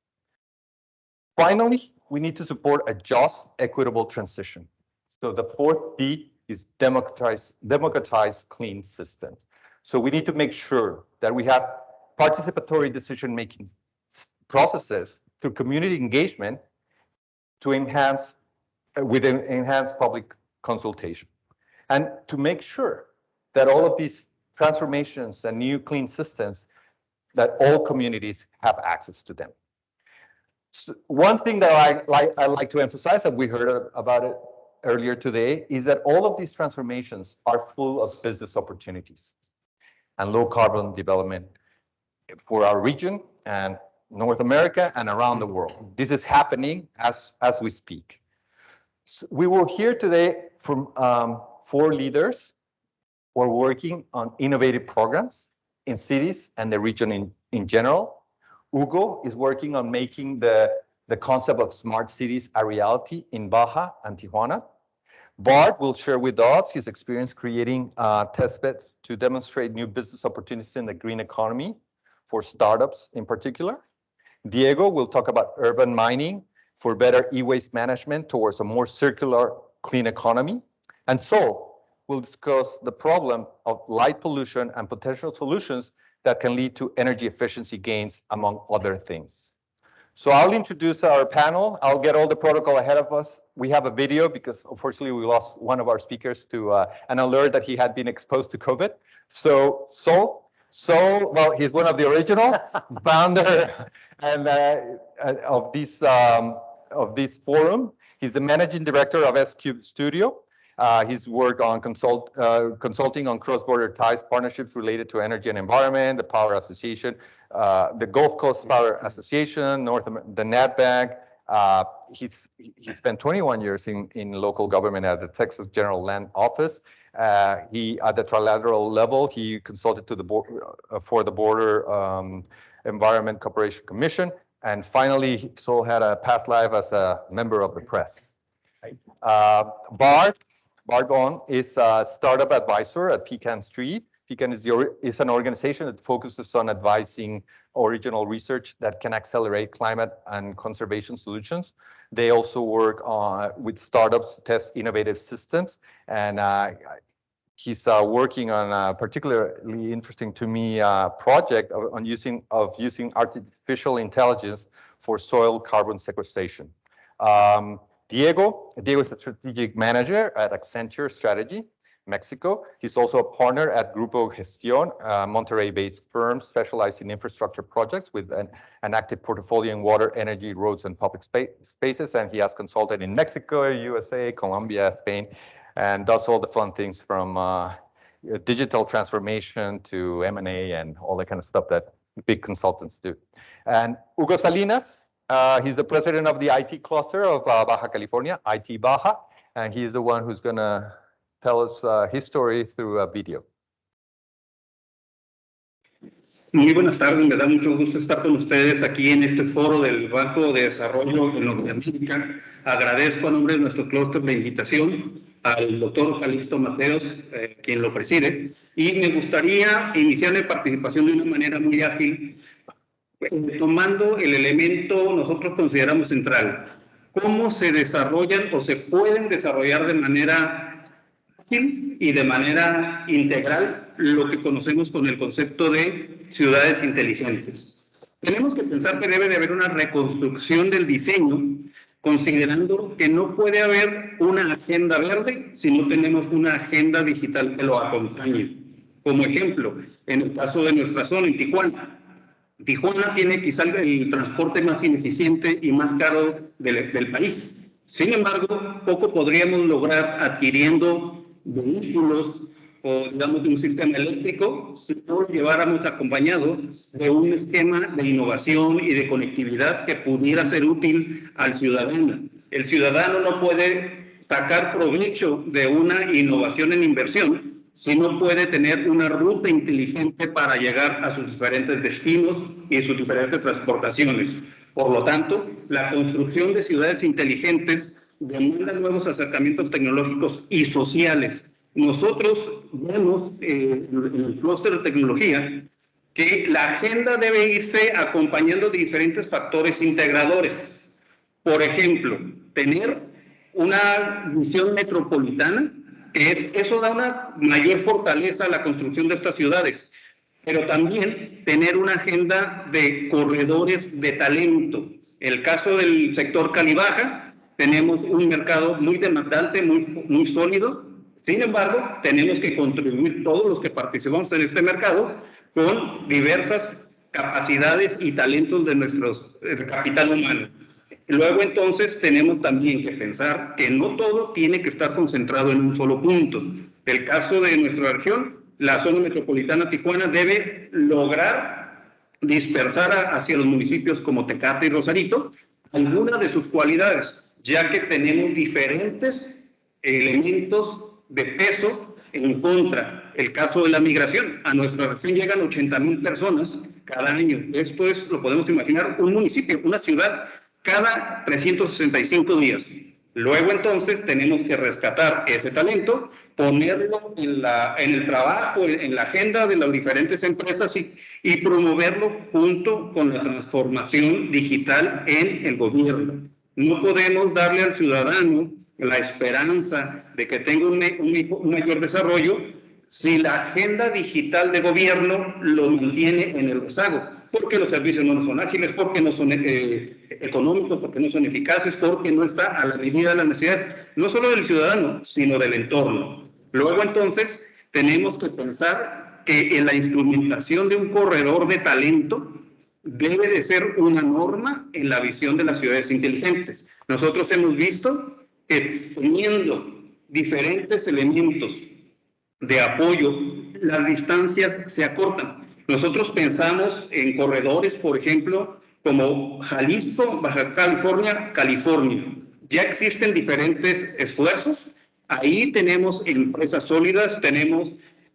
Finally, we need to support a just, equitable transition. So the 4th D is democratize clean systems. So we need to make sure that we have participatory decision-making processes through community engagement to enhance enhanced public consultation, and to make sure that all of these transformations and new clean systems, that all communities have access to them. So one thing that I like to emphasize, and we heard about it earlier today, is that all of these transformations are full of business opportunities and low carbon development for our region and North America and around the world. This is happening as we speak. So we will hear today from 4 leaders who are working on innovative programs in cities and the region in general. Hugo is working on making the concept of smart cities a reality in Baja and Tijuana. Bart will share with us his experience creating testbeds to demonstrate new business opportunities in the green economy for startups in particular. Diego will talk about urban mining for better e-waste management towards a more circular, clean economy. And Sol will discuss the problem of light pollution and potential solutions that can lead to energy efficiency gains, among other things. So I'll introduce our panel. I'll get all the protocol ahead of us. We have a video because unfortunately we lost one of our speakers to an alert that he had been exposed to COVID. So Sol, well, he's one of the original founder and of this forum. He's the managing director of S-Cube Studio. He's worked on consulting on cross-border ties, partnerships related to energy and environment, the Power Association, the Gulf Coast Power Association, the NADB. He spent 21 years in local government at the Texas General Land Office. At the trilateral level, he consulted to the for the Border Environment Cooperation Commission. And finally, he also had a past life as a member of the press. Bart Bond is a startup advisor at Pecan Street. Pecan is an organization that focuses on advising original research that can accelerate climate and conservation solutions. They also work with startups to test innovative systems. And he's working on a particularly interesting to me project of using artificial intelligence for soil carbon sequestration. Diego is a strategic manager at Accenture Strategy, Mexico. He's also a partner at Grupo Gestión, Monterrey-based firm specialized in infrastructure projects with an active portfolio in water, energy, roads, and public spaces. And he has consulted in Mexico, USA, Colombia, Spain, and does all the fun things from digital transformation to M&A and all that kind of stuff that big consultants do. And Hugo Salinas, he's the president of the IT cluster of Baja California, IT Baja, and he's the one who's going to tell us his story through a video. Muy buenas tardes, me da mucho gusto estar con ustedes aquí en este foro del Banco de Desarrollo en Norteamérica. Agradezco a nombre de nuestro clúster la invitación al doctor Calixto Mateos, quien lo preside, y me gustaría iniciar mi participación de una manera muy ágil, tomando el elemento nosotros consideramos central, cómo se desarrollan o se pueden desarrollar de manera ágil y de manera integral lo que conocemos con el concepto de ciudades inteligentes. Tenemos que pensar que debe de haber una reconstrucción del diseño, considerando que no puede haber una agenda verde si no tenemos una agenda digital que lo acompañe. Como ejemplo, en el caso de nuestra zona, en Tijuana. Tijuana tiene quizá el transporte más ineficiente y más caro del país. Sin embargo, poco podríamos lograr adquiriendo vehículos o, digamos, de un sistema eléctrico si no lo lleváramos acompañado de un esquema de innovación y de conectividad que pudiera ser útil al ciudadano. El ciudadano no puede sacar provecho de una innovación en inversión si no puede tener una ruta inteligente para llegar a sus diferentes destinos y sus diferentes transportaciones. Por lo tanto, la construcción de ciudades inteligentes demanda nuevos acercamientos tecnológicos y sociales. Nosotros vemos en el clúster de tecnología que la agenda debe irse acompañando de diferentes factores integradores. Por ejemplo, tener una visión metropolitana, eso da una mayor fortaleza a la construcción de estas ciudades, pero también tener una agenda de corredores de talento. En el caso del sector Cali-Baja, tenemos un mercado muy demandante, muy sólido. Sin embargo, tenemos que contribuir todos los que participamos en este mercado con diversas capacidades y talentos de nuestro capital humano. Luego, entonces, tenemos también que pensar que no todo tiene que estar concentrado en un solo punto. El caso de nuestra región, la zona metropolitana Tijuana debe lograr dispersar hacia los municipios como Tecate y Rosarito algunas de sus cualidades, ya que tenemos diferentes elementos de peso en contra. El caso de la migración, a nuestra región llegan 80,000 personas cada año. Esto es, lo podemos imaginar, un municipio, una ciudad, cada 365 días. Luego, entonces, tenemos que rescatar ese talento, ponerlo en el trabajo, en la agenda de las diferentes empresas y promoverlo junto con la transformación digital en el gobierno. No podemos darle al ciudadano la esperanza de que tenga un mayor desarrollo si la agenda digital de gobierno lo mantiene en el rezago, porque los servicios no son ágiles, porque no son económicos, porque no son eficaces, porque no está a la medida de las necesidades, no solo del ciudadano, sino del entorno. Luego, entonces, tenemos que pensar que en la instrumentación de un corredor de talento, debe de ser una norma en la visión de las ciudades inteligentes. Nosotros hemos visto que teniendo diferentes elementos de apoyo, las distancias se acortan. Nosotros pensamos en corredores, por ejemplo, como Jalisco, Baja California, California. Ya existen diferentes esfuerzos. Ahí tenemos empresas sólidas, tenemos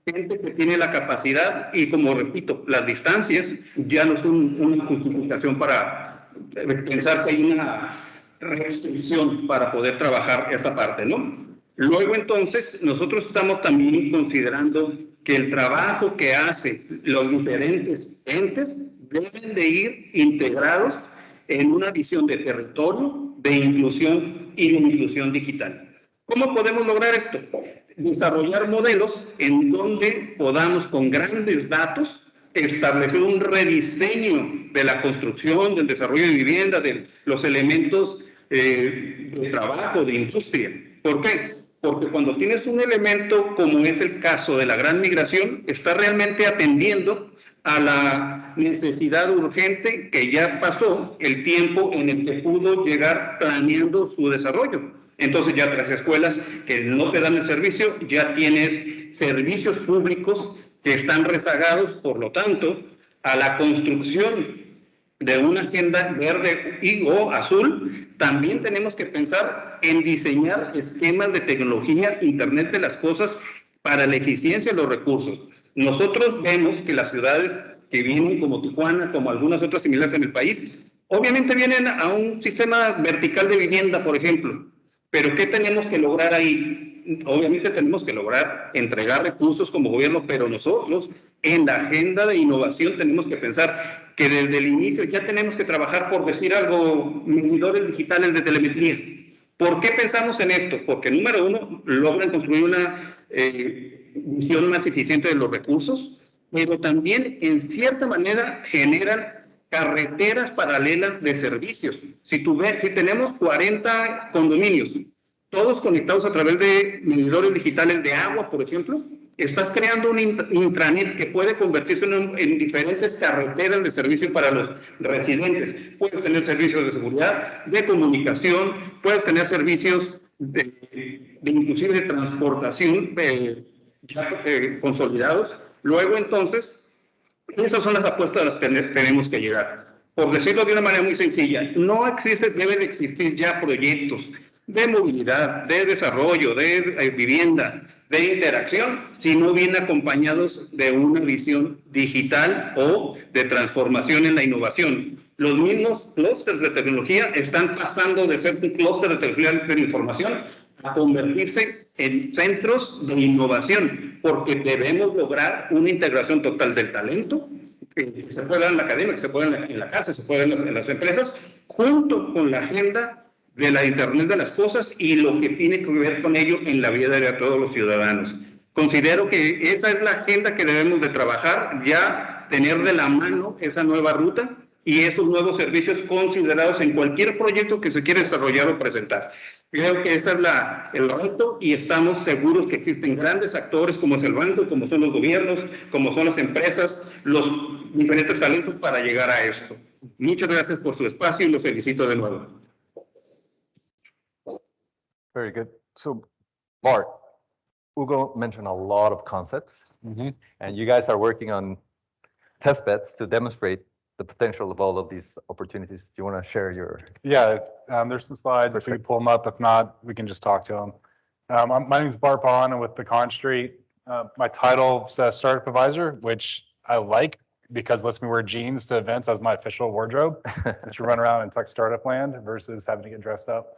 gente que tiene la capacidad y, como repito, las distancias ya no son una justificación para pensar que hay una restricción para poder trabajar esta parte, ¿no? Luego, entonces, nosotros estamos también considerando que el trabajo que hacen los diferentes entes deben de ir integrados en una visión de territorio, de inclusión y de inclusión digital. ¿Cómo podemos lograr esto? Desarrollar modelos en donde podamos, con grandes datos, establecer un rediseño de la construcción, del desarrollo de vivienda, de los elementos de trabajo, de industria. ¿Por qué? Porque cuando tienes un elemento como es el caso de la gran migración, está realmente atendiendo a la necesidad urgente que ya pasó el tiempo en el que pudo llegar planeando su desarrollo. Entonces ya tras escuelas que no te dan el servicio, ya tienes servicios públicos que están rezagados, por lo tanto, a la construcción de una agenda verde y o azul, también tenemos que pensar en diseñar esquemas de tecnología, Internet de las cosas, para la eficiencia de los recursos. Nosotros vemos que las ciudades que vienen como Tijuana, como algunas otras similares en el país, obviamente vienen a un sistema vertical de vivienda, por ejemplo. Pero ¿qué tenemos que lograr ahí? Obviamente tenemos que lograr entregar recursos como gobierno, pero nosotros en la agenda de innovación tenemos que pensar que desde el inicio ya tenemos que trabajar, por decir algo, medidores digitales de telemetría. ¿Por qué pensamos en esto? Porque, número uno, logran construir una visión más eficiente de los recursos, pero también, en cierta manera, generan carreteras paralelas de servicios. Si tenemos 40 condominios, todos conectados a través de medidores digitales de agua, por ejemplo, estás creando un intranet que puede convertirse en diferentes carreteras de servicio para los residentes. Puedes tener servicios de seguridad, de comunicación, puedes tener servicios de inclusive de transportación consolidados. Luego, entonces, esas son las apuestas a las que tenemos que llegar. Por decirlo de una manera muy sencilla, deben de existir ya proyectos de movilidad, de desarrollo, de vivienda, de interacción, si no vienen acompañados de una visión digital o de transformación en la innovación. Los mismos clústeres de tecnología están pasando de ser un clúster de tecnología de información a convertirse en centros de innovación, porque debemos lograr una integración total del talento, que se puede dar en la academia, que se puede en la casa, se puede en las empresas, junto con la agenda de la Internet de las cosas y lo que tiene que ver con ello en la vida de todos los ciudadanos. Considero que esa es la agenda que debemos de trabajar, ya tener de la mano esa nueva ruta y esos nuevos servicios considerados en cualquier proyecto que se quiera desarrollar o presentar. Creo que ese es el reto y estamos seguros que existen grandes actores como es el banco, como son los gobiernos, como son las empresas, los diferentes talentos para llegar a esto. Muchas gracias por su espacio y los felicito de nuevo. Very good. So, Bart, Hugo mentioned a lot of concepts, and you guys are working on test beds to demonstrate the potential of all of these opportunities. Do you want to share your? Yeah, there's some slides. If we can pull them up, if not, we can just talk to them. My name is Bart Bond. I'm with Pecan Street. My title says Startup Advisor, which I like because it lets me wear jeans to events as my official wardrobe. Since you run around in tech startup land versus having to get dressed up.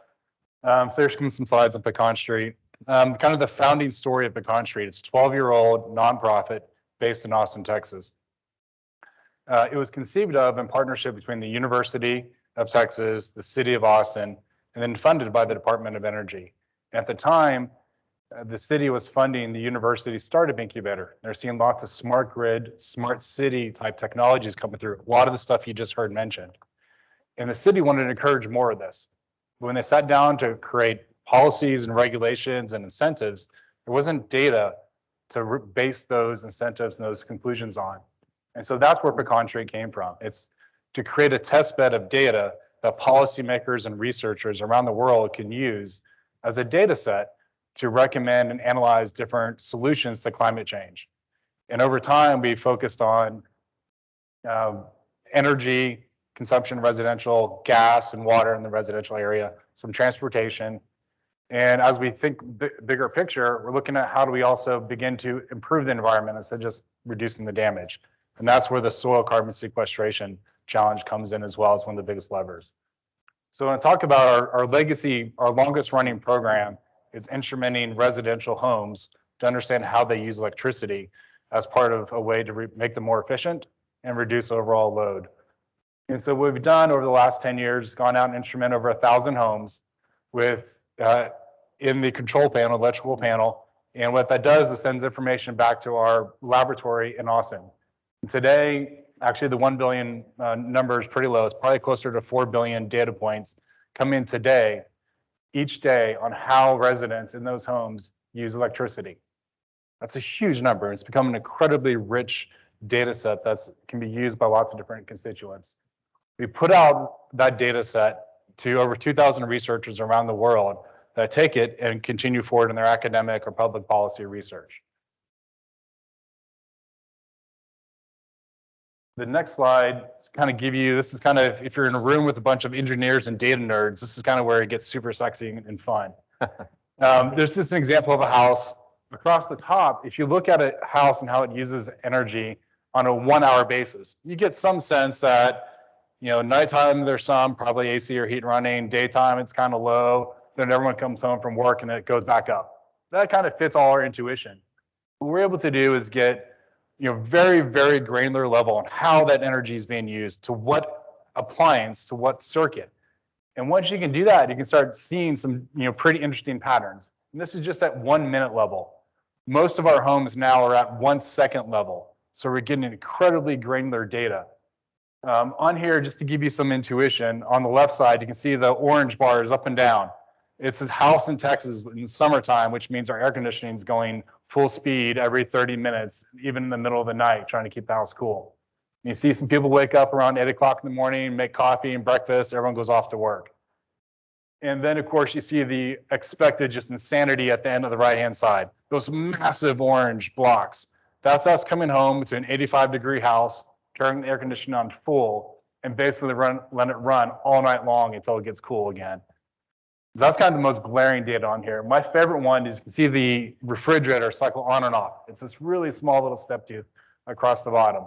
So here's some slides on Pecan Street. Kind of the founding story of Pecan Street. It's a 12-year-old nonprofit based in Austin, Texas. It was conceived of in partnership between the University of Texas, the City of Austin, and then funded by the Department of Energy. At the time, the city was funding the university's startup incubator. They're seeing lots of smart grid, smart city type technologies coming through. A lot of the stuff you just heard mentioned. And the city wanted to encourage more of this. But when they sat down to create policies and regulations and incentives, there wasn't data to base those incentives and those conclusions on. And so that's where Pecan Street came from. It's to create a test bed of data that policymakers and researchers around the world can use as a data set to recommend and analyze different solutions to climate change. And over time, we focused on energy consumption, residential, gas and water in the residential area, some transportation. And as we think bigger picture, we're looking at how do we also begin to improve the environment instead of just reducing the damage. And that's where the soil carbon sequestration challenge comes in as well as one of the biggest levers. So when I talk about our legacy, our longest running program is instrumenting residential homes to understand how they use electricity as part of a way to make them more efficient and reduce overall load. And so what we've done over the last 10 years, gone out and instrument over 1,000 homes with in the control panel, electrical panel. And what that does is sends information back to our laboratory in Austin. And today, actually the 1 billion number is pretty low. It's probably closer to 4 billion data points come in today, each day, on how residents in those homes use electricity. That's a huge number. It's become an incredibly rich data set that can be used by lots of different constituents. We put out that data set to over 2,000 researchers around the world that take it and continue forward in their academic or public policy research. The next slide kind of give you, this is kind of, if you're in a room with a bunch of engineers and data nerds, this is kind of where it gets super sexy and fun. There's just an example of a house. Across the top, if you look at a house and how it uses energy on a 1 hour basis, you get some sense that, you know, nighttime there's some, probably AC or heat running, daytime it's kind of low, then everyone comes home from work and it goes back up. That kind of fits all our intuition. What we're able to do is get, you know, very, very granular level on how that energy is being used, to what appliance, to what circuit. And once you can do that, you can start seeing some, you know, pretty interesting patterns. And this is just at 1 minute level. Most of our homes now are at 1 second level. So we're getting incredibly granular data. On here, just to give you some intuition, on the left side, you can see the orange bars up and down. It's a house in Texas in summertime, which means our air conditioning is going full speed every 30 minutes, even in the middle of the night, trying to keep the house cool. You see some people wake up around 8 o'clock in the morning, make coffee and breakfast, everyone goes off to work. And then, of course, you see the expected just insanity at the end of the right-hand side. Those massive orange blocks. That's us coming home to an 85-degree house, turning the air conditioning on full, and basically let it run all night long until it gets cool again. So that's kind of the most glaring data on here. My favorite one is you can see the refrigerator cycle on and off. It's this really small little step tooth across the bottom.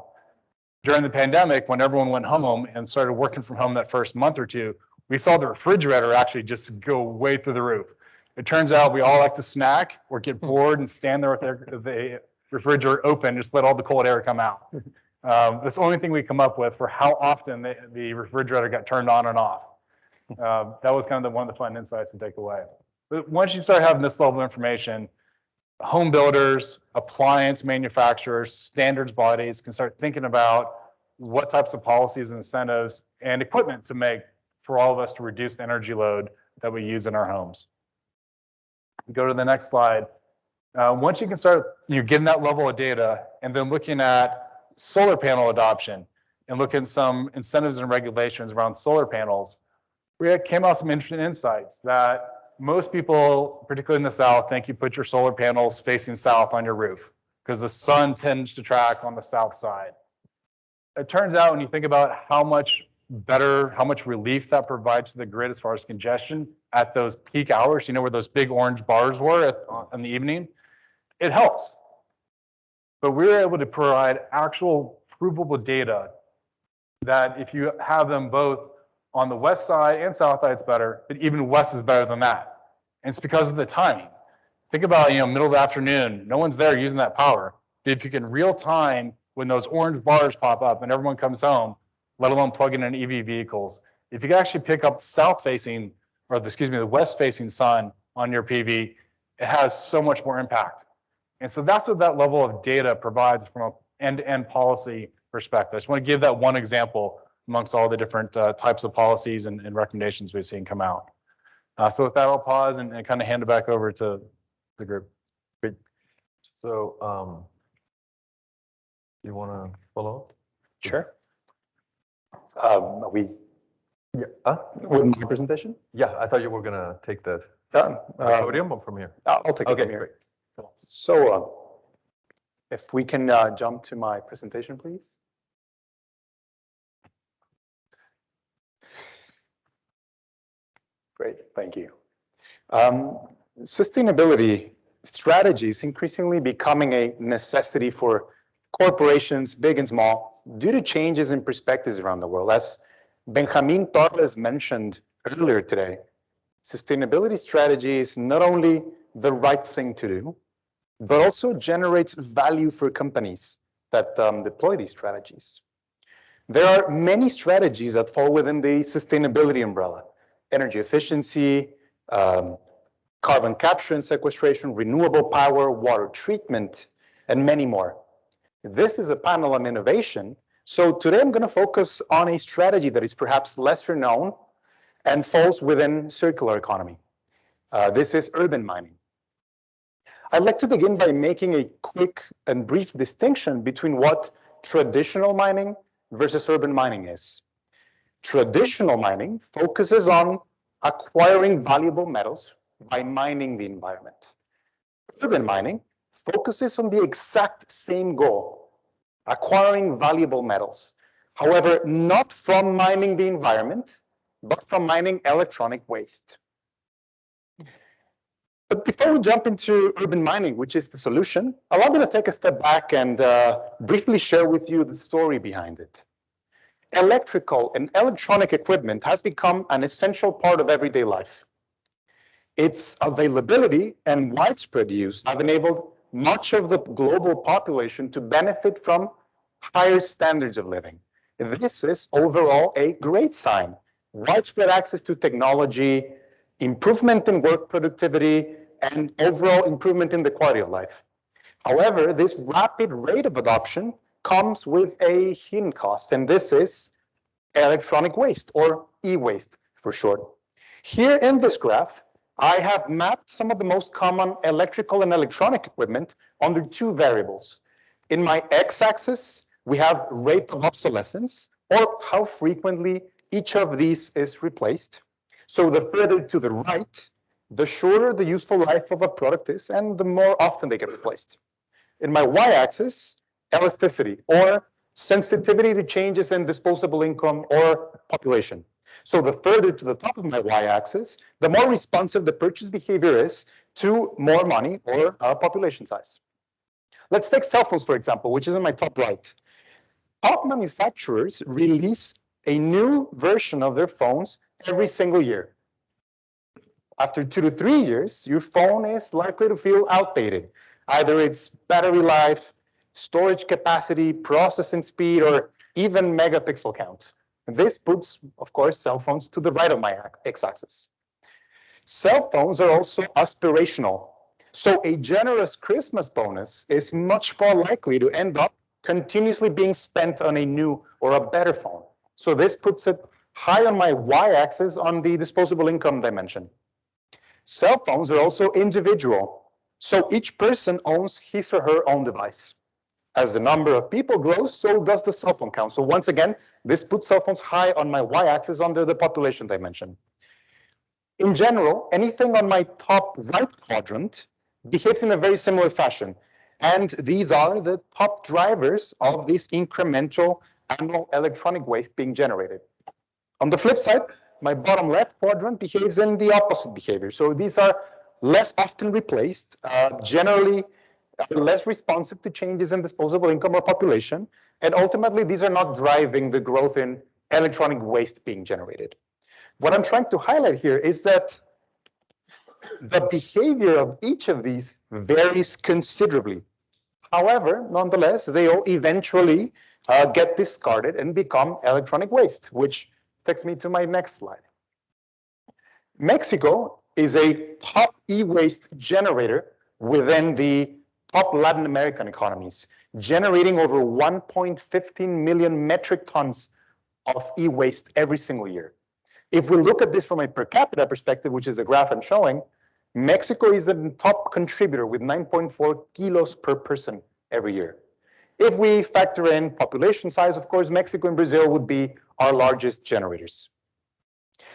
During the pandemic, when everyone went home and started working from home that first month or two, we saw the refrigerator actually just go way through the roof. It turns out we all like to snack or get bored and stand there with the refrigerator open, just let all the cold air come out. That's the only thing we come up with for how often the refrigerator got turned on and off. That was kind of one of the fun insights to take away. But once you start having this level of information, home builders, appliance manufacturers, standards bodies can start thinking about what types of policies and incentives and equipment to make for all of us to reduce the energy load that we use in our homes. Go to the next slide. Once you can start getting that level of data and then looking at solar panel adoption and looking at some incentives and regulations around solar panels, we came out some interesting insights that most people, particularly in the South, think you put your solar panels facing south on your roof because the sun tends to track on the south side. It turns out when you think about how much better, how much relief that provides to the grid as far as congestion at those peak hours, you know, where those big orange bars were in the evening, it helps. But we were able to provide actual provable data that if you have them both on the west side and south side, it's better, but even west is better than that. And it's because of the timing. Think about, you know, middle of the afternoon, no one's there using that power. But if you can real time, when those orange bars pop up and everyone comes home, let alone plugging in EV vehicles, if you can actually pick up the south facing, or the west facing sun on your PV, it has so much more impact. And so that's what that level of data provides from an end-to-end policy perspective. I just want to give that one example amongst all the different types of policies and recommendations we've seen come out. So with that, I'll pause and kind of hand it back over to the group. Great. So you want to follow up? Sure. With my presentation? Yeah, I thought you were gonna take the podium from here. I'll take it Okay, from here. great. So if we can jump to my presentation, please. Great, thank you. Sustainability strategy is increasingly becoming a necessity for corporations, big and small, due to changes in perspectives around the world. As Benjamin Torres mentioned earlier today, sustainability strategy is not only the right thing to do, but also generates value for companies that deploy these strategies. There are many strategies that fall within the sustainability umbrella: energy efficiency, carbon capture and sequestration, renewable power, water treatment, and many more. This is a panel on innovation. So today I'm going to focus on a strategy that is perhaps lesser known and falls within circular economy. This is urban mining. I'd like to begin by making a quick and brief distinction between what traditional mining versus urban mining is. Traditional mining focuses on acquiring valuable metals by mining the environment. Urban mining focuses on the exact same goal: acquiring valuable metals. However, not from mining the environment, but from mining electronic waste. But before we jump into urban mining, which is the solution, allow me to take a step back and briefly share with you the story behind it. Electrical and electronic equipment has become an essential part of everyday life. Its availability and widespread use have enabled much of the global population to benefit from higher standards of living. This is overall a great sign. Widespread access to technology, improvement in work productivity, and overall improvement in the quality of life. However, this rapid rate of adoption comes with a hidden cost, and this is electronic waste, or e-waste for short. Here in this graph, I have mapped some of the most common electrical and electronic equipment under two variables. In my x-axis, we have rate of obsolescence, or how frequently each of these is replaced. So the further to the right, the shorter the useful life of a product is, and the more often they get replaced. In my y-axis, elasticity, or sensitivity to changes in disposable income or population. So the further to the top of my y-axis, the more responsive the purchase behavior is to more money or population size. Let's take cell phones, for example, which is in my top right. Top manufacturers release a new version of their phones every single year. After 2 to 3 years, your phone is likely to feel outdated. Either its battery life, storage capacity, processing speed, or even megapixel count. This puts, of course, cell phones to the right of my x-axis. Cell phones are also aspirational. So a generous Christmas bonus is much more likely to end up continuously being spent on a new or a better phone. So this puts it high on my y-axis on the disposable income dimension. Cell phones are also individual. So each person owns his or her own device. As the number of people grows, so does the cell phone count. So once again, this puts cell phones high on my y-axis under the population dimension. In general, anything on my top right quadrant behaves in a very similar fashion. And these are the top drivers of this incremental annual electronic waste being generated. On the flip side, my bottom left quadrant behaves in the opposite behavior. So these are less often replaced, generally less responsive to changes in disposable income or population, and ultimately these are not driving the growth in electronic waste being generated. What I'm trying to highlight here is that the behavior of each of these varies considerably. However, nonetheless, they all eventually get discarded and become electronic waste, which takes me to my next slide. Mexico is a top e-waste generator within the top Latin American economies, generating over 1.15 million metric tons of e-waste every single year. If we look at this from a per capita perspective, which is the graph I'm showing, Mexico is the top contributor with 9.4 kilos per person every year. If we factor in population size, of course, Mexico and Brazil would be our largest generators.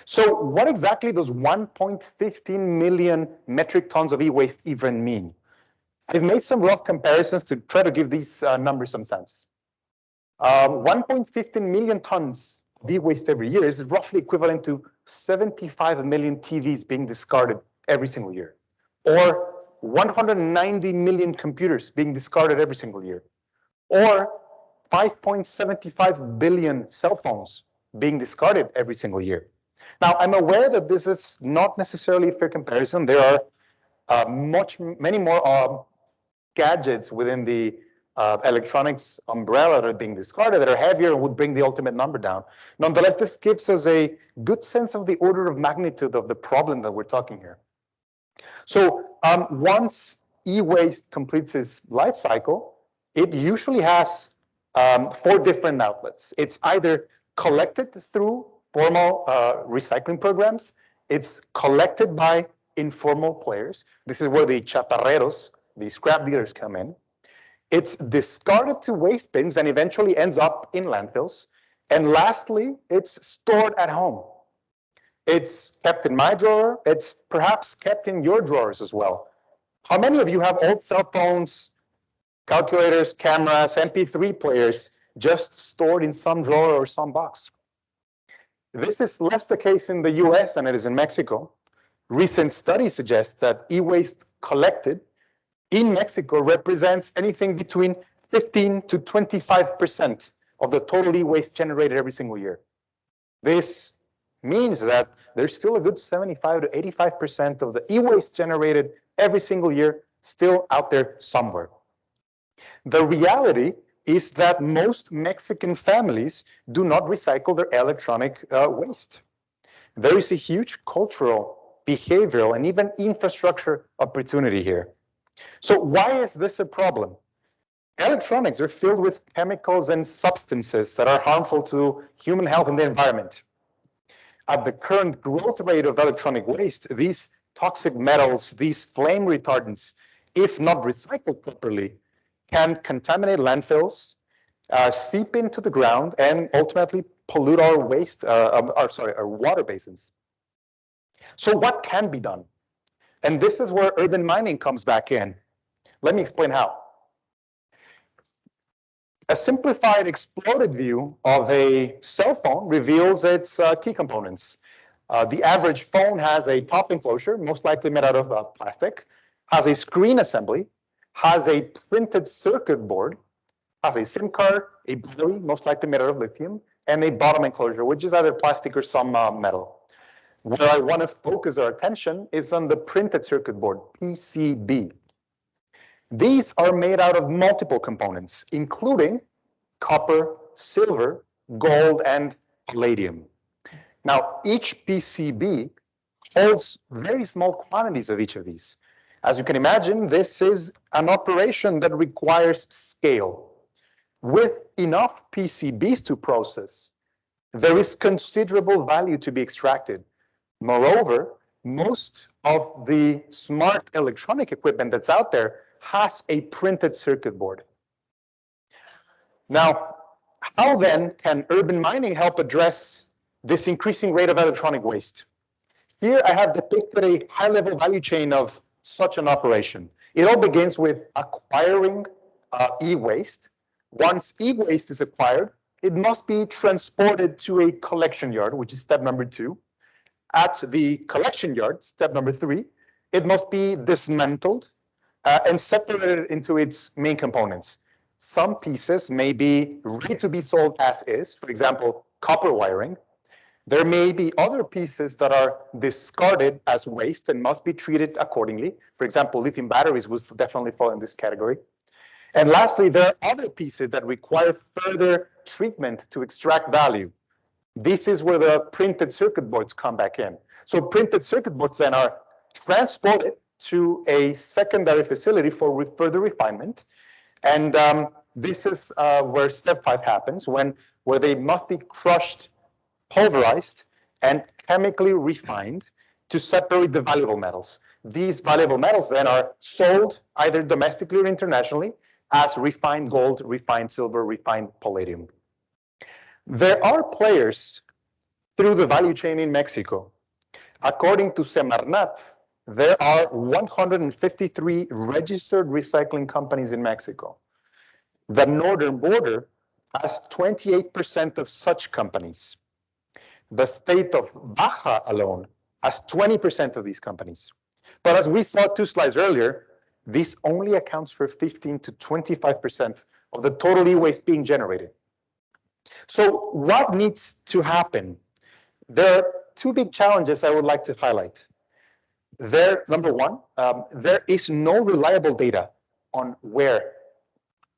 So what exactly does 1.15 million metric tons of e-waste even mean? I've made some rough comparisons to try to give these numbers some sense. 1.15 million tons of e-waste every year is roughly equivalent to 75 million TVs being discarded every single year, or 190 million computers being discarded every single year, or 5.75 billion cell phones being discarded every single year. Now, I'm aware that this is not necessarily a fair comparison. There are many more gadgets within the electronics umbrella that are being discarded that are heavier and would bring the ultimate number down. Nonetheless, this gives us a good sense of the order of magnitude of the problem that we're talking here. So once e-waste completes its life cycle, it usually has 4 different outlets. It's either collected through formal recycling programs. It's collected by informal players. This is where the chatarreros, the scrap dealers, come in. It's discarded to waste bins and eventually ends up in landfills. And lastly, it's stored at home. It's kept in my drawer. It's perhaps kept in your drawers as well. How many of you have old cell phones, calculators, cameras, MP3 players just stored in some drawer or some box? This is less the case in the US than it is in Mexico. Recent studies suggest that e-waste collected in Mexico represents anything between 15 to 25% of the total e-waste generated every single year. This means that there's still a good 75 to 85% of the e-waste generated every single year still out there somewhere. The reality is that most Mexican families do not recycle their electronic waste. There is a huge cultural, behavioral, and even infrastructure opportunity here. So why is this a problem? Electronics are filled with chemicals and substances that are harmful to human health and the environment. At the current growth rate of electronic waste, these toxic metals, these flame retardants, if not recycled properly, can contaminate landfills, seep into the ground, and ultimately pollute our our water basins. So what can be done? And this is where urban mining comes back in. Let me explain how. A simplified exploded view of a cell phone reveals its key components. The average phone has a top enclosure, most likely made out of plastic, has a screen assembly, has a printed circuit board, has a SIM card, a battery, most likely made out of lithium, and a bottom enclosure, which is either plastic or some metal. Where I want to focus our attention is on the printed circuit board, PCB. These are made out of multiple components, including copper, silver, gold, and palladium. Now, each PCB holds very small quantities of each of these. As you can imagine, this is an operation that requires scale. With enough PCBs to process, there is considerable value to be extracted. Moreover, most of the smart electronic equipment that's out there has a printed circuit board. Now, how then can urban mining help address this increasing rate of electronic waste? Here I have depicted a high-level value chain of such an operation. It all begins with acquiring e-waste. Once e-waste is acquired, it must be transported to a collection yard, which is step number 2. At the collection yard, step number 3, it must be dismantled and separated into its main components. Some pieces may be ready to be sold as is, for example, copper wiring. There may be other pieces that are discarded as waste and must be treated accordingly. For example, lithium batteries would definitely fall in this category. And lastly, there are other pieces that require further treatment to extract value. This is where the printed circuit boards come back in. So printed circuit boards then are transported to a secondary facility for further refinement. And this is where step 5 happens, where they must be crushed, pulverized, and chemically refined to separate the valuable metals. These valuable metals then are sold either domestically or internationally as refined gold, refined silver, refined palladium. There are players through the value chain in Mexico. According to Semarnat, there are 153 registered recycling companies in Mexico. The northern border has 28% of such companies. The state of Baja alone has 20% of these companies. But as we saw 2 slides earlier, this only accounts for 15 to 25% of the total e-waste being generated. So what needs to happen? There are 2 big challenges I would like to highlight. Number one, there is no reliable data on where,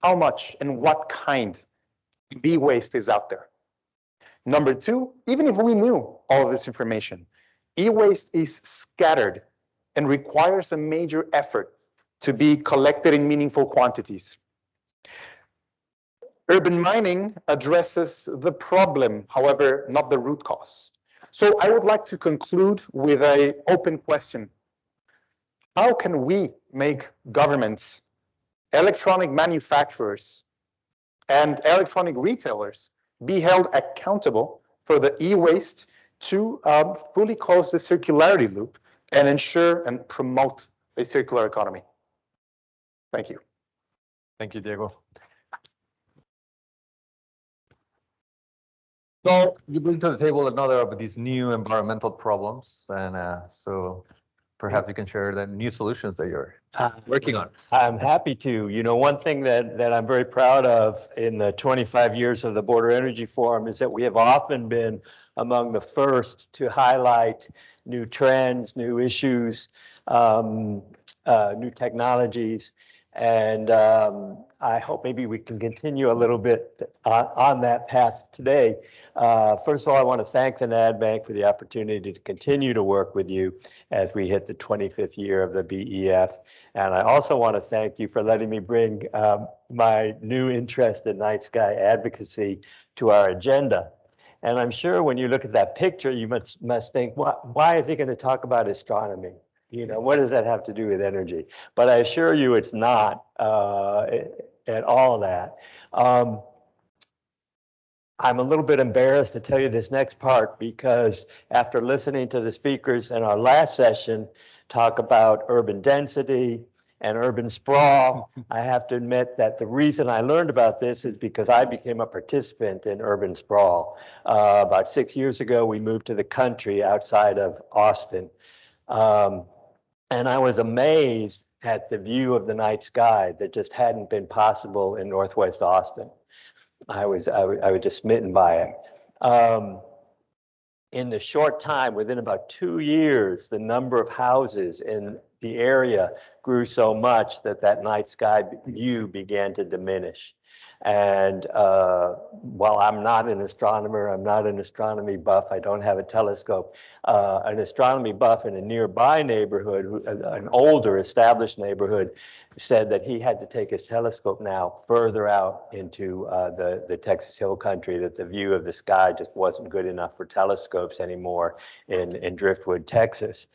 how much, and what kind of e-waste is out there. Number 2, even if we knew all of this information, e-waste is scattered and requires a major effort to be collected in meaningful quantities. Urban mining addresses the problem, however, not the root cause. So I would like to conclude with an open question. How can we make governments, electronic manufacturers, and electronic retailers be held accountable for the e-waste to fully close the circularity loop and ensure and promote a circular economy? Thank you. Thank you, Diego. So you bring to the table another of these new environmental problems, and so perhaps you can share the new solutions that you're working on. I'm happy to. You know, one thing that I'm very proud of in the 25 years of the Border Energy Forum is that we have often been among the first to highlight new trends, new issues, new technologies. And I hope maybe we can continue a little bit on that path today. First of all, I want to thank the NADB for the opportunity to continue to work with you as we hit the 25th year of the BEF. And I also want to thank you for letting me bring my new interest in night sky advocacy to our agenda. And I'm sure when you look at that picture, you must think, why is he going to talk about astronomy? You know, what does that have to do with energy? But I assure you it's not at all that. I'm a little bit embarrassed to tell you this next part because after listening to the speakers in our last session talk about urban density and urban sprawl, I have to admit that the reason I learned about this is because I became a participant in urban sprawl. About 6 years ago, we moved to the country outside of Austin. And I was amazed at the view of the night sky that just hadn't been possible in Northwest Austin. I was just smitten by it. In the short time, within about 2 years, the number of houses in the area grew so much that that night sky view began to diminish. And while I'm not an astronomer, I'm not an astronomy buff, I don't have a telescope, an astronomy buff in a nearby neighborhood, an older established neighborhood, said that he had to take his telescope now further out into the Texas Hill Country, that the view of the sky just wasn't good enough for telescopes anymore in Driftwood, Texas.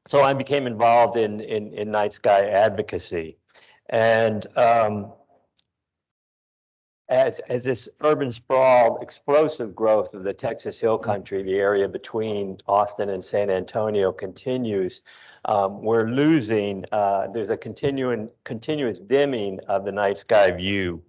So I became involved in night sky advocacy. And as this urban sprawl, explosive growth of the Texas Hill Country, the area between Austin and San Antonio continues, we're losing, there's a continuous dimming of the night sky view.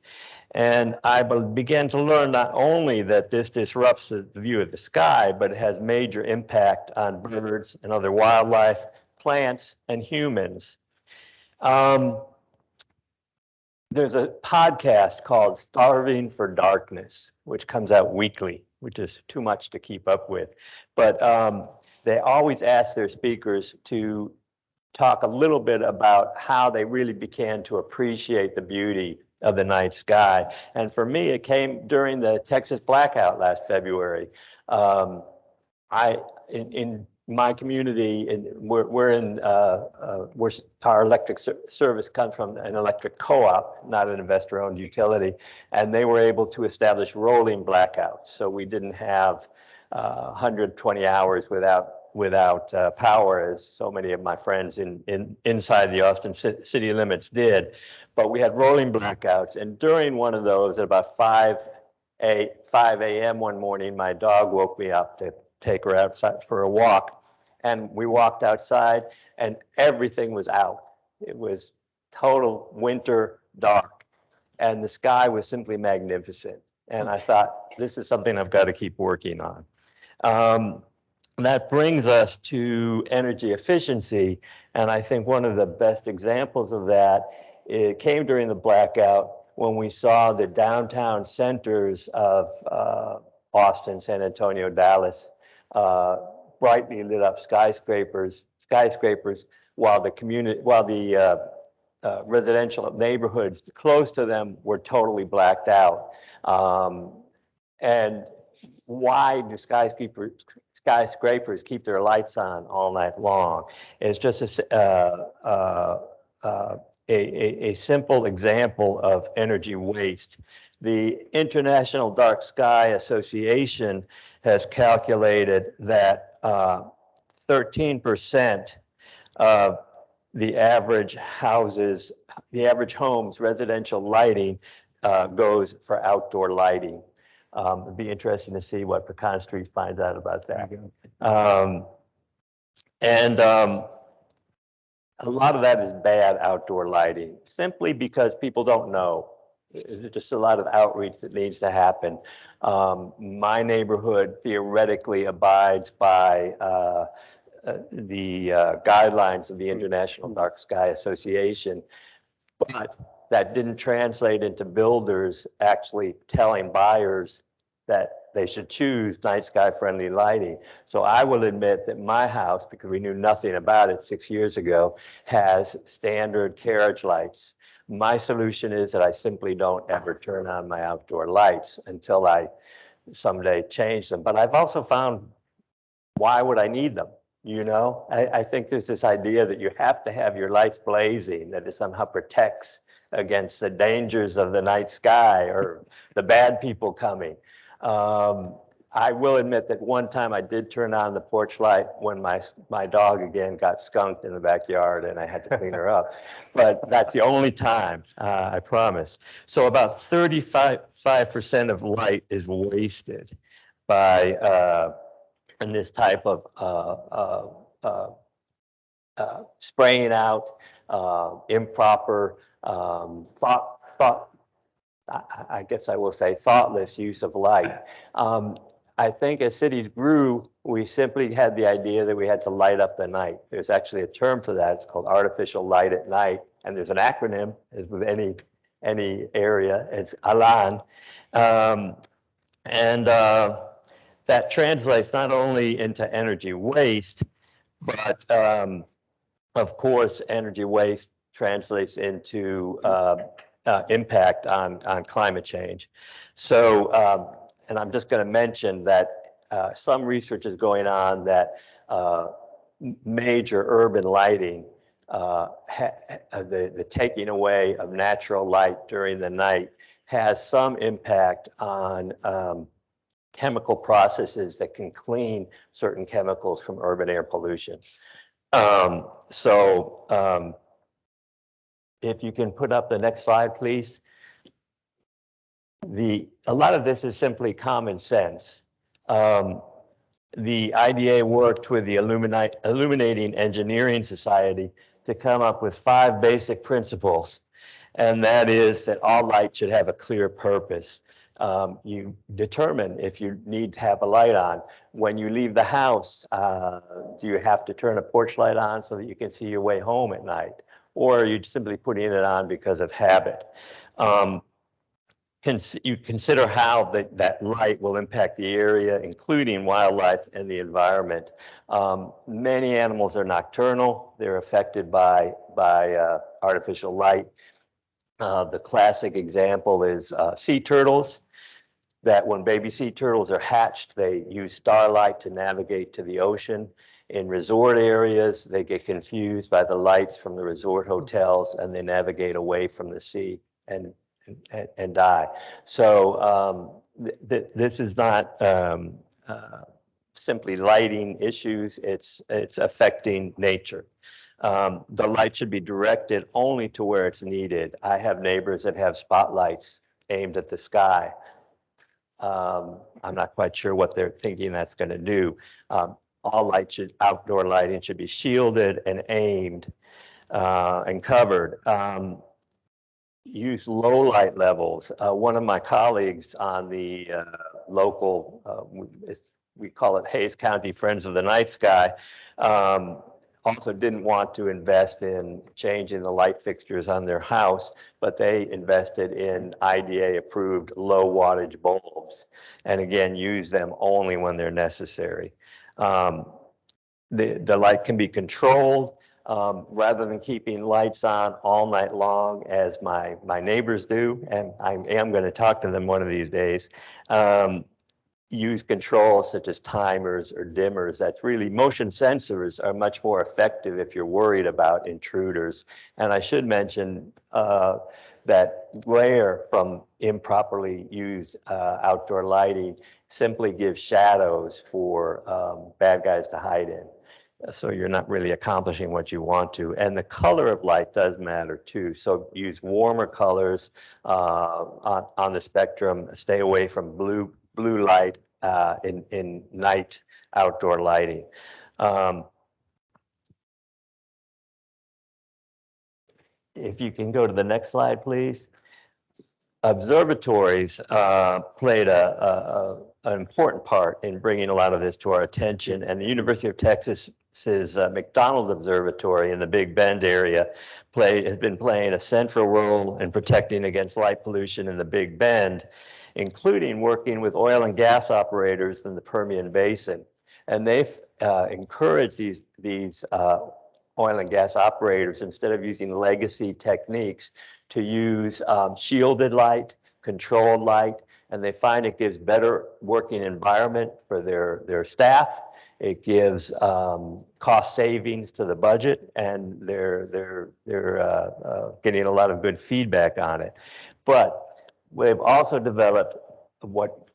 And I began to learn not only that this disrupts the view of the sky, but it has major impact on birds and other wildlife, plants, and humans. There's a podcast called Starving for Darkness, which comes out weekly, which is too much to keep up with. But they always ask their speakers to talk a little bit about how they really began to appreciate the beauty of the night sky. And for me, it came during the Texas blackout last February. In my community, our electric service comes from an electric co-op, not an investor-owned utility, and they were able to establish rolling blackouts. So we didn't have 120 hours without power, as so many of my friends inside the Austin city limits did. But we had rolling blackouts, and during one of those, at about 5 at 5 a.m. one morning, my dog woke me up to take her outside for a walk. And we walked outside and everything was out. It was total winter dark. And the sky was simply magnificent. And I thought, this is something I've got to keep working on. That brings us to energy efficiency. And I think one of the best examples of that, it came during the blackout when we saw the downtown centers of Austin, San Antonio, Dallas, brightly lit up skyscrapers, while the residential neighborhoods close to them were totally blacked out. And why do skyscrapers keep their lights on all night long? It's just a simple example of energy waste. The International Dark Sky Association has calculated that 13% of the average home's residential lighting goes for outdoor lighting. It'd be interesting to see what Pecan Street finds out about that. A lot of that is bad outdoor lighting, simply because people don't know. There's just a lot of outreach that needs to happen. My neighborhood theoretically abides by the guidelines of the International Dark Sky Association, but that didn't translate into builders actually telling buyers that they should choose night sky friendly lighting. So I will admit that my house, because we knew nothing about it 6 years ago, has standard carriage lights. My solution is that I simply don't ever turn on my outdoor lights until I someday change them. But I've also found, why would I need them? You know, I think there's this idea that you have to have your lights blazing, that it somehow protects against the dangers of the night sky or the bad people coming. I will admit that one time I did turn on the porch light when my dog again got skunked in the backyard and I had to clean her up. But that's the only time, I promise. So about 35% of light is wasted by in this type of spraying out, improper I guess I will say thoughtless use of light. I think as cities grew, we simply had the idea that we had to light up the night. There's actually a term for that. It's called artificial light at night. And there's an acronym, as with any area, it's ALAN. That translates not only into energy waste, but of course, energy waste translates into impact on climate change. So, and I'm just going to mention that some research is going on that major urban lighting, the taking away of natural light during the night has some impact on chemical processes that can clean certain chemicals from urban air pollution. If you can put up the next slide, please. A lot of this is simply common sense. The IDA worked with the Illuminating Engineering Society to come up with 5 basic principles. And that is that all light should have a clear purpose. You determine if you need to have a light on. When you leave the house, do you have to turn a porch light on so that you can see your way home at night? Or are you simply putting it on because of habit? You consider how that light will impact the area, including wildlife and the environment. Many animals are nocturnal. They're affected by artificial light. The classic example is sea turtles, that when baby sea turtles are hatched, they use starlight to navigate to the ocean. In resort areas, they get confused by the lights from the resort hotels and they navigate away from the sea and die. So this is not simply lighting issues, it's affecting nature. The light should be directed only to where it's needed. I have neighbors that have spotlights aimed at the sky. I'm not quite sure what they're thinking that's going to do. All outdoor lighting should be shielded and aimed and covered. Use low light levels. One of my colleagues on the local, we call it Hays County Friends of the Night Sky, also didn't want to invest in changing the light fixtures on their house, but they invested in IDA approved low wattage bulbs, and again, use them only when they're necessary. The light can be controlled rather than keeping lights on all night long as my neighbors do, and I am going to talk to them one of these days. Use controls such as timers or dimmers. That's really, motion sensors are much more effective if you're worried about intruders. And I should mention that glare from improperly used outdoor lighting simply gives shadows for bad guys to hide in. So you're not really accomplishing what you want to. And the color of light does matter too. So use warmer colors on the spectrum. Stay away from blue light in night outdoor lighting. If you can go to the next slide, please. Observatories played an important part in bringing a lot of this to our attention, and the University of Texas's McDonald Observatory in the Big Bend area has been playing a central role in protecting against light pollution in the Big Bend, including working with oil and gas operators in the Permian Basin. And they've encouraged these oil and gas operators, instead of using legacy techniques, to use shielded light, controlled light, and they find it gives better working environment for their staff. It gives cost savings to the budget, and they're getting a lot of good feedback on it. But we've also developed what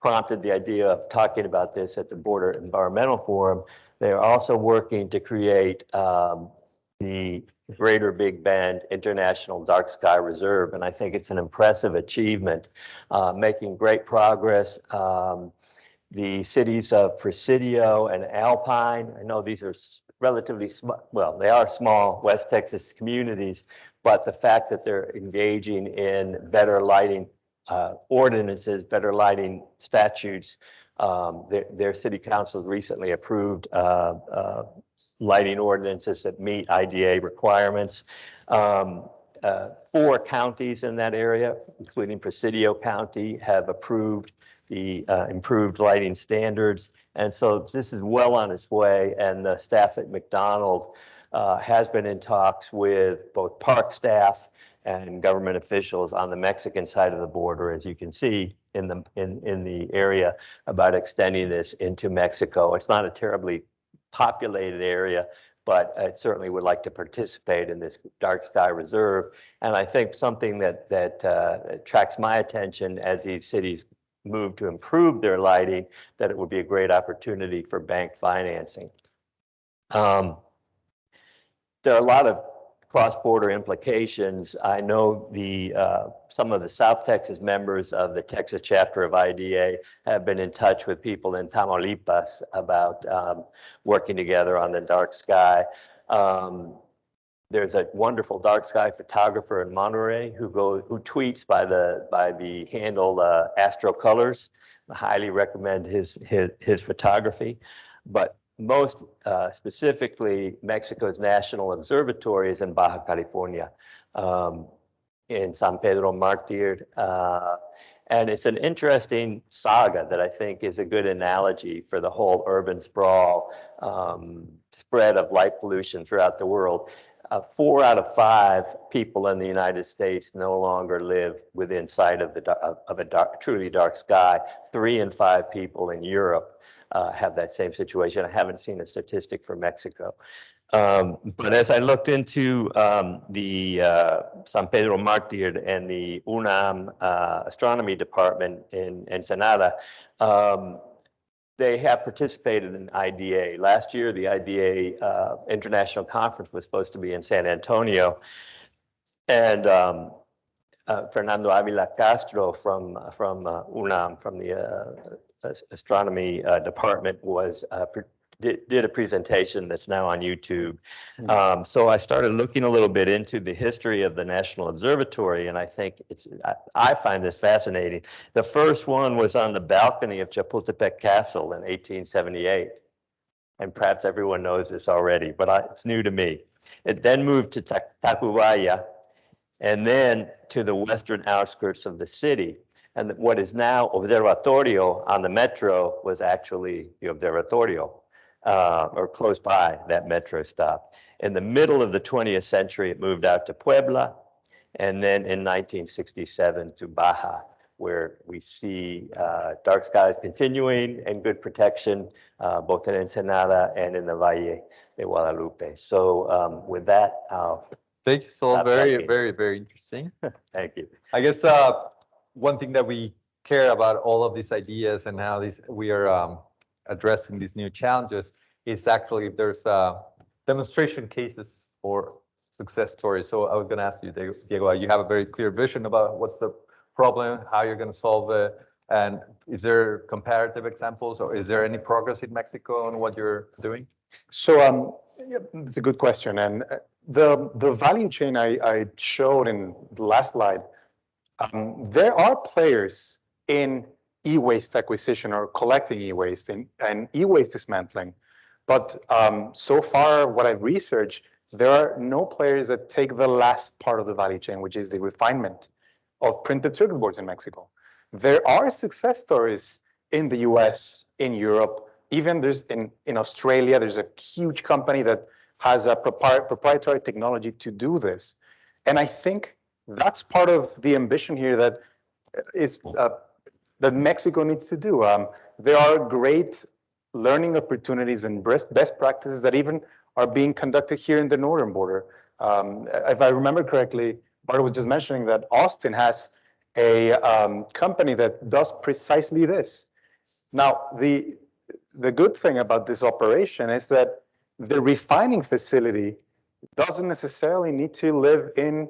prompted the idea of talking about this at the Border Environmental Forum. They're also working to create the Greater Big Bend International Dark Sky Reserve, and I think it's an impressive achievement, making great progress. The cities of Presidio and Alpine, I know these are relatively small, well, they are small West Texas communities, but the fact that they're engaging in better lighting ordinances, better lighting statutes, their city councils recently approved lighting ordinances that meet IDA requirements. 4 counties in that area, including Presidio County, have approved the improved lighting standards. And so this is well on its way, and the staff at McDonald has been in talks with both park staff and government officials on the Mexican side of the border, as you can see in the area, about extending this into Mexico. It's not a terribly populated area, but it certainly would like to participate in this dark sky reserve. And I think something that attracts my attention as these cities move to improve their lighting, that it would be a great opportunity for bank financing. There are a lot of cross-border implications. I know some of the South Texas members of the Texas chapter of IDA have been in touch with people in Tamaulipas about working together on the dark sky. There's a wonderful dark sky photographer in Monterey who tweets by the handle Astro Colors. I highly recommend his photography. But most specifically, Mexico's National Observatory is in Baja California, in San Pedro Martir. And it's an interesting saga that I think is a good analogy for the whole urban sprawl spread of light pollution throughout the world. 4 out of 5 people in the United States no longer live within sight of a truly dark sky. 3 in 5 people in Europe have that same situation. I haven't seen a statistic for Mexico. But as I looked into the San Pedro Martir and the UNAM astronomy department in Ensenada, they have participated in IDA. Last year, the IDA International Conference was supposed to be in San Antonio. And Fernando Avila Castro from UNAM, from the astronomy department, did a presentation that's now on YouTube. So I started looking a little bit into the history of the National Observatory, and I think I find this fascinating. The first one was on the balcony of Chapultepec Castle in 1878. And perhaps everyone knows this already, but it's new to me. It then moved to Tacubaya, and then to the western outskirts of the city. And what is now Observatorio on the metro was actually the Observatorio, or close by that metro stop. In the middle of the 20th century, it moved out to Puebla, and then in 1967 to Baja, where we see dark skies continuing and good protection, both in Ensenada and in the Valle de Guadalupe. So with that, thank you, Sol. Stop Very, talking. very interesting. thank you. I guess one thing that we care about all of these ideas and how we are addressing these new challenges is actually if there's demonstration cases or success stories. So I was going to ask you, Diego, you have a very clear vision about what's the problem, how you're going to solve it, and is there comparative examples, or is there any progress in Mexico on what you're doing? So yeah, it's a good question, and the value chain I showed in the last slide, there are players in e-waste acquisition or collecting e-waste and e-waste dismantling, but so far what I've researched, there are no players that take the last part of the value chain, which is the refinement of printed circuit boards in Mexico. There are success stories in the US, in Europe, even there's in Australia, there's a huge company that has a proprietary technology to do this. And I think that's part of the ambition here that is that Mexico needs to do. There are great learning opportunities and best practices that even are being conducted here in the northern border. If I remember correctly, Bart was just mentioning that Austin has a company that does precisely this. Now, the good thing about this operation is that the refining facility doesn't necessarily need to live in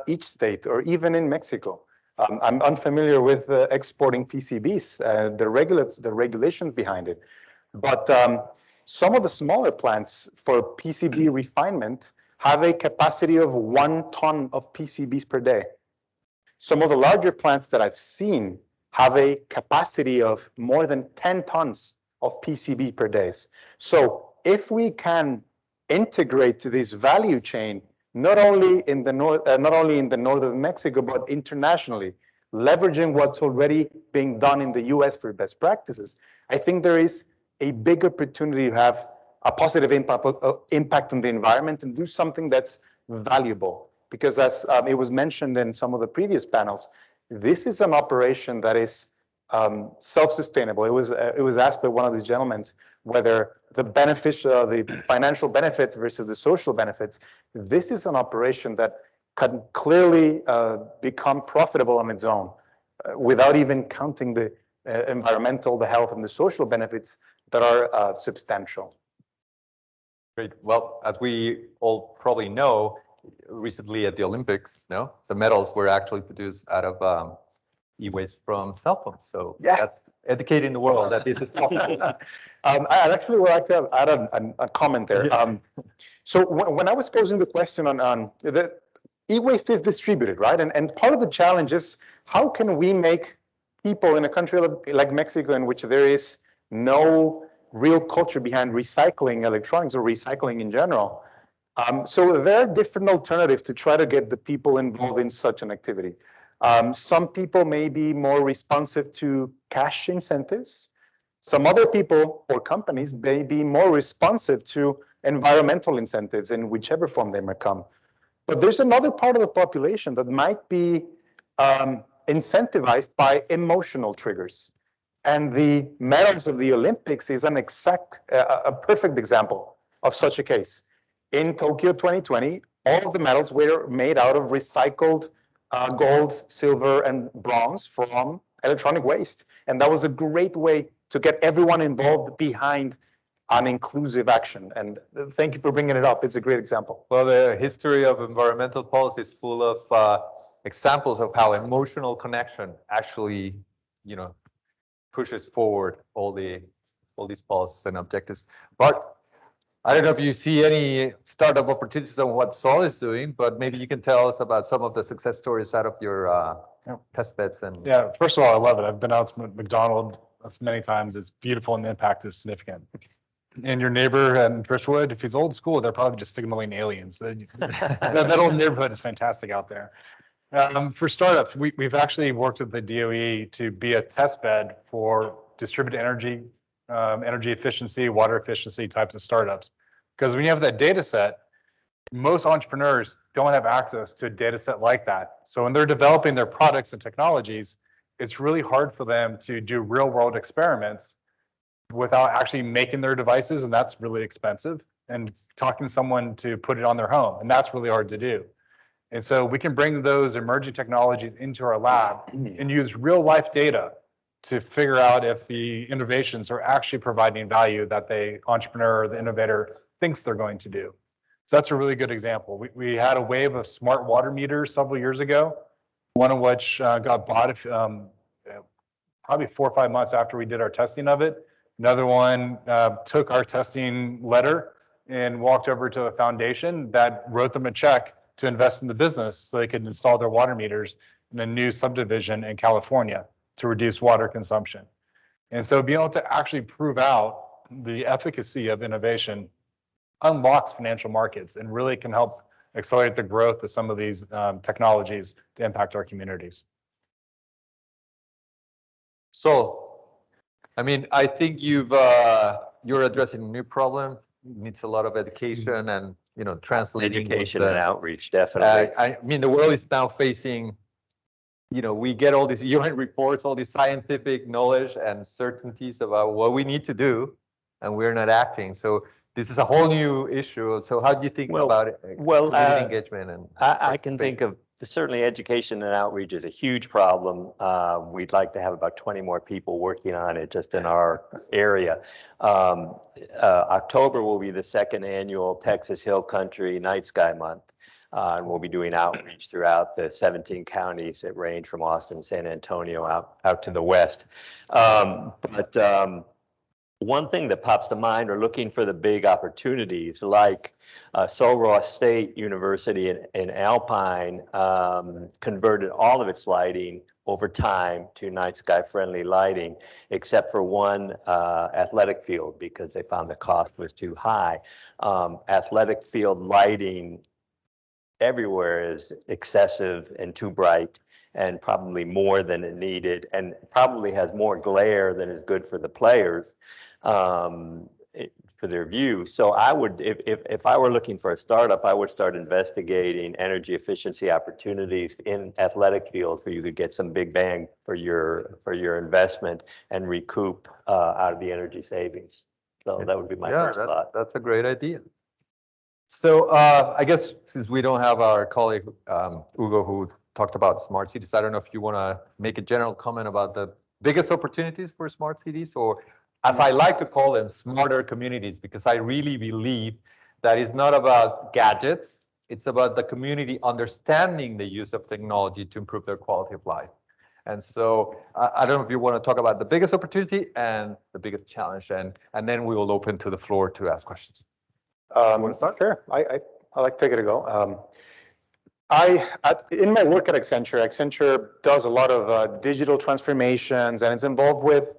each state or even in Mexico. I'm unfamiliar with exporting PCBs, the regulations behind it. But some of the smaller plants for PCB refinement have a capacity of 1 ton of PCBs per day. Some of the larger plants that I've seen have a capacity of more than 10 tons of PCB per day. So if we can integrate this value chain, not only in the north of Mexico, but internationally, leveraging what's already being done in the US for best practices, I think there is a big opportunity to have a positive impact on the environment and do something that's valuable. Because as it was mentioned in some of the previous panels, this is an operation that is self-sustainable. It was asked by one of these gentlemen whether the financial benefits versus the social benefits. This is an operation that can clearly become profitable on its own without even counting the environmental, the health, and the social benefits that are substantial. Great. Well, as we all probably know, recently at the Olympics, the medals were actually produced out of e-waste from cell phones. So yeah, that's educating the world that this is possible. I actually would like to add a comment there. So when I was posing the question on the e-waste is distributed, right? And part of the challenge is how can we make people in a country like Mexico, in which there is no real culture behind recycling electronics or recycling in general. So there are different alternatives to try to get the people involved in such an activity. Some people may be more responsive to cash incentives. Some other people or companies may be more responsive to environmental incentives in whichever form they may come. But there's another part of the population that might be incentivized by emotional triggers. And the medals of the Olympics is a perfect example of such a case. In Tokyo 2020, all of the medals were made out of recycled gold, silver, and bronze from electronic waste. And that was a great way to get everyone involved behind an inclusive action. And thank you for bringing it up. It's a great example. Well, the history of environmental policy is full of examples of how emotional connection actually, pushes forward all these policies and objectives. But I don't know if you see any startup opportunities on what Sol is doing, but maybe you can tell us about some of the success stories out of your test beds. And yeah, first of all, I love it. I've been out to McDonald's many times. It's beautiful and the impact is significant. And your neighbor in Driftwood, if he's old school, they're probably just signaling aliens. That old neighborhood is fantastic out there. For startups, we've actually worked with the DOE to be a test bed for distributed energy, energy efficiency, water efficiency types of startups. Because when you have that data set, most entrepreneurs don't have access to a data set like that. So when they're developing their products and technologies, it's really hard for them to do real world experiments without actually making their devices, and that's really expensive, and talking to someone to put it on their home, and that's really hard to do. And so we can bring those emerging technologies into our lab and use real life data to figure out if the innovations are actually providing value that the entrepreneur or the innovator thinks they're going to do. So that's a really good example. We had a wave of smart water meters several years ago, one of which got bought probably 4 or 5 months after we did our testing of it. Another one took our testing letter and walked over to a foundation that wrote them a check to invest in the business so they could install their water meters in a new subdivision in California to reduce water consumption. And so being able to actually prove out the efficacy of innovation unlocks financial markets and really can help accelerate the growth of some of these technologies to impact our communities. So, I mean, I think you're addressing a new problem. It needs a lot of education and, translating. Education and outreach, definitely. I mean, the world is now facing, we get all these UN reports, all this scientific knowledge and certainties about what we need to do, and we're not acting. So this is a whole new issue. So how do you think about it? Community engagement and I can think of certainly education and outreach is a huge problem. We'd like to have about 20 more people working on it just in our area. October will be the second annual Texas Hill Country Night Sky Month. And we'll be doing outreach throughout the 17 counties that range from Austin, San Antonio out to the west. One thing that pops to mind are looking for the big opportunities like Sul Ross State University in Alpine converted all of its lighting over time to night sky friendly lighting, except for one athletic field because they found the cost was too high. Athletic field lighting everywhere is excessive and too bright and probably more than it needed and probably has more glare than is good for the players for their view. So I would, if I were looking for a startup, I would start investigating energy efficiency opportunities in athletic fields where you could get some big bang for your investment and recoup out of the energy savings. So that would be my first thought. That's a great idea. So I guess since we don't have our colleague Hugo who talked about smart cities, I don't know if you want to make a general comment about the biggest opportunities for smart cities, or as I like to call them, smarter communities, because I really believe that it's not about gadgets, it's about the community understanding the use of technology to improve their quality of life. And so I don't know if you want to talk about the biggest opportunity and the biggest challenge, and then we will open to the floor to ask questions. Want to start? Sure, I like to take it a go. In my work at Accenture does a lot of digital transformations, and it's involved with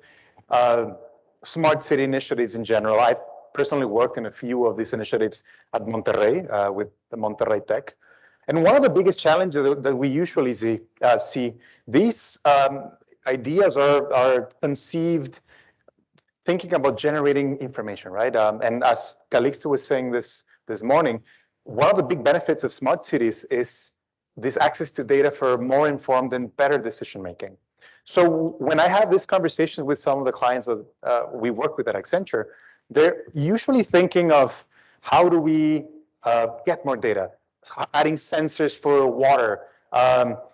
smart city initiatives in general. I've personally worked in a few of these initiatives at Monterrey with the Monterrey Tech. And one of the biggest challenges that we usually see these ideas are conceived thinking about generating information, right? And as Calixto was saying this morning, one of the big benefits of smart cities is this access to data for more informed and better decision making. So when I have this conversation with some of the clients that we work with at Accenture, they're usually thinking of how do we get more data, adding sensors for water,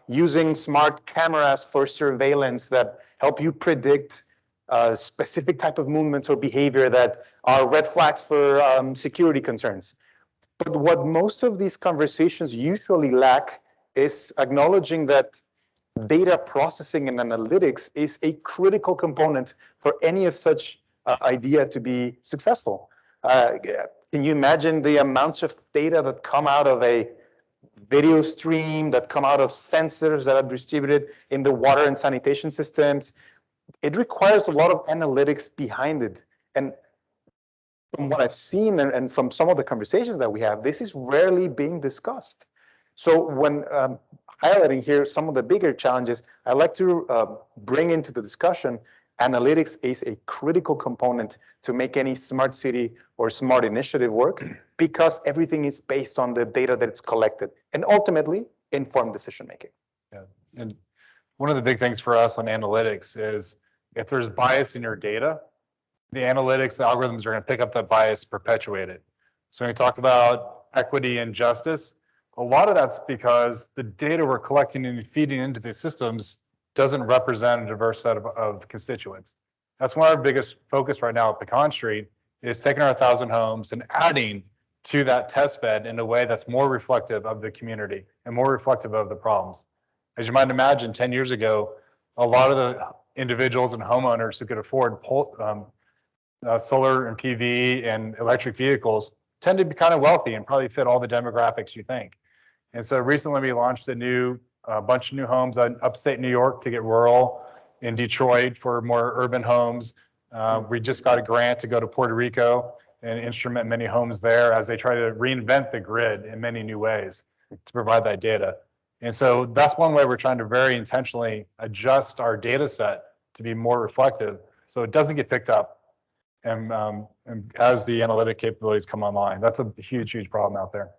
using smart cameras for surveillance that help you predict specific type of movements or behavior that are red flags for security concerns. But what most of these conversations usually lack is acknowledging that data processing and analytics is a critical component for any of such idea to be successful. Can you imagine the amounts of data that come out of a video stream, that come out of sensors that are distributed in the water and sanitation systems? It requires a lot of analytics behind it. And from what I've seen and from some of the conversations that we have, this is rarely being discussed. So when highlighting here some of the bigger challenges, I like to bring into the discussion analytics is a critical component to make any smart city or smart initiative work, because everything is based on the data that it's collected and ultimately informed decision making. Yeah. And one of the big things for us on analytics is if there's bias in your data, the analytics, the algorithms are going to pick up that bias, perpetuate it. So when we talk about equity and justice, a lot of that's because the data we're collecting and feeding into these systems doesn't represent a diverse set of constituents. That's one of our biggest focus right now at Pecan Street, is taking our 1,000 homes and adding to that test bed in a way that's more reflective of the community and more reflective of the problems. As you might imagine, 10 years ago, a lot of the individuals and homeowners who could afford solar and PV and electric vehicles tend to be kind of wealthy and probably fit all the demographics you think. And so recently we launched a bunch of new homes in upstate New York to get rural, in Detroit for more urban homes. We just got a grant to go to Puerto Rico and instrument many homes there as they try to reinvent the grid in many new ways to provide that data. And so that's one way we're trying to very intentionally adjust our data set to be more reflective so it doesn't get picked up and as the analytic capabilities come online. That's a huge, huge problem out there.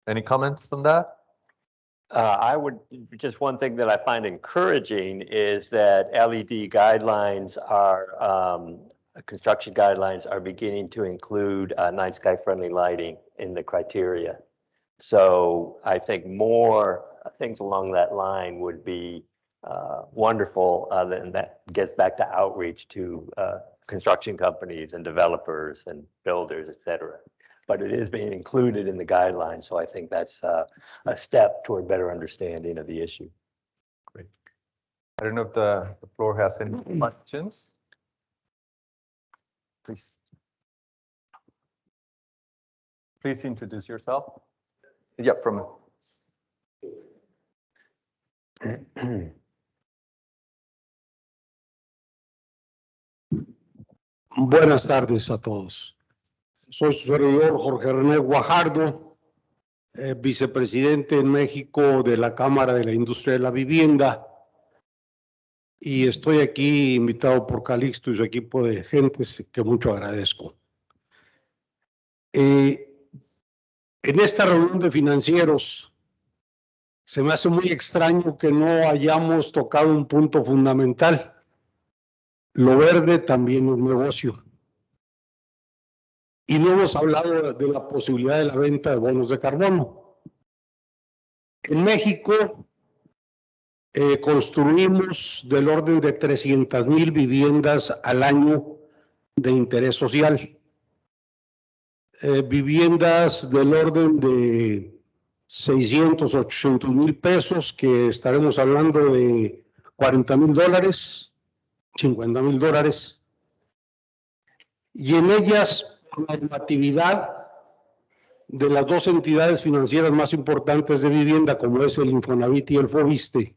Any comments on that? I would, just one thing that I find encouraging is that LED guidelines are, construction guidelines are beginning to include night sky friendly lighting in the criteria. So I think more things along that line would be wonderful, and that gets back to outreach to construction companies and developers and builders, et cetera. But it is being included in the guidelines, so I think that's a step toward better understanding of the issue. Great. I don't know if the floor has any questions. Please introduce yourself. Yeah, from. Buenas tardes a todos. Soy su servidor Jorge René Guajardo, vicepresidente en México de la Cámara de la Industria de la Vivienda, y estoy aquí invitado por Calixto y su equipo de gentes que mucho agradezco. En esta reunión de financieros se me hace muy extraño que no hayamos tocado un punto fundamental. Lo verde también es negocio. Y no hemos hablado de la posibilidad de la venta de bonos de carbono. En México construimos del orden de 300,000 viviendas al año de interés social. Viviendas del orden de 600, 800 mil pesos, que estaremos hablando de $40,000, $50,000. Y en ellas, la normatividad de las dos entidades financieras más importantes de vivienda, como es el Infonavit y el Fobiste,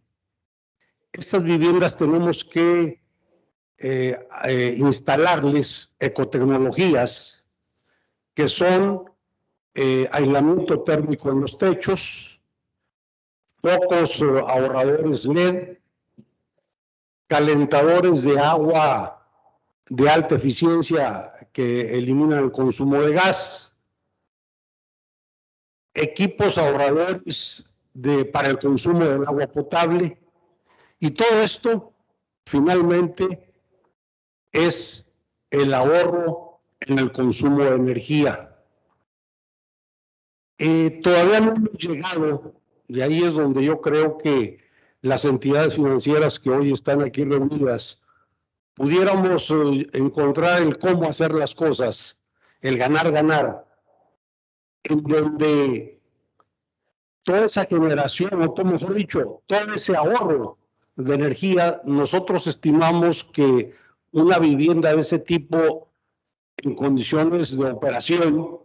estas viviendas tenemos que instalarles ecotecnologías que son aislamiento térmico en los techos, focos ahorradores LED, calentadores de agua de alta eficiencia que eliminan el consumo de gas, equipos ahorradores para el consumo del agua potable, y todo esto finalmente es el ahorro en el consumo de energía. Todavía no hemos llegado, y ahí es donde yo creo que las entidades financieras que hoy están aquí reunidas pudiéramos encontrar el cómo hacer las cosas, el ganar, en donde toda esa generación, o mejor dicho, todo ese ahorro de energía, nosotros estimamos que una vivienda de ese tipo en condiciones de operación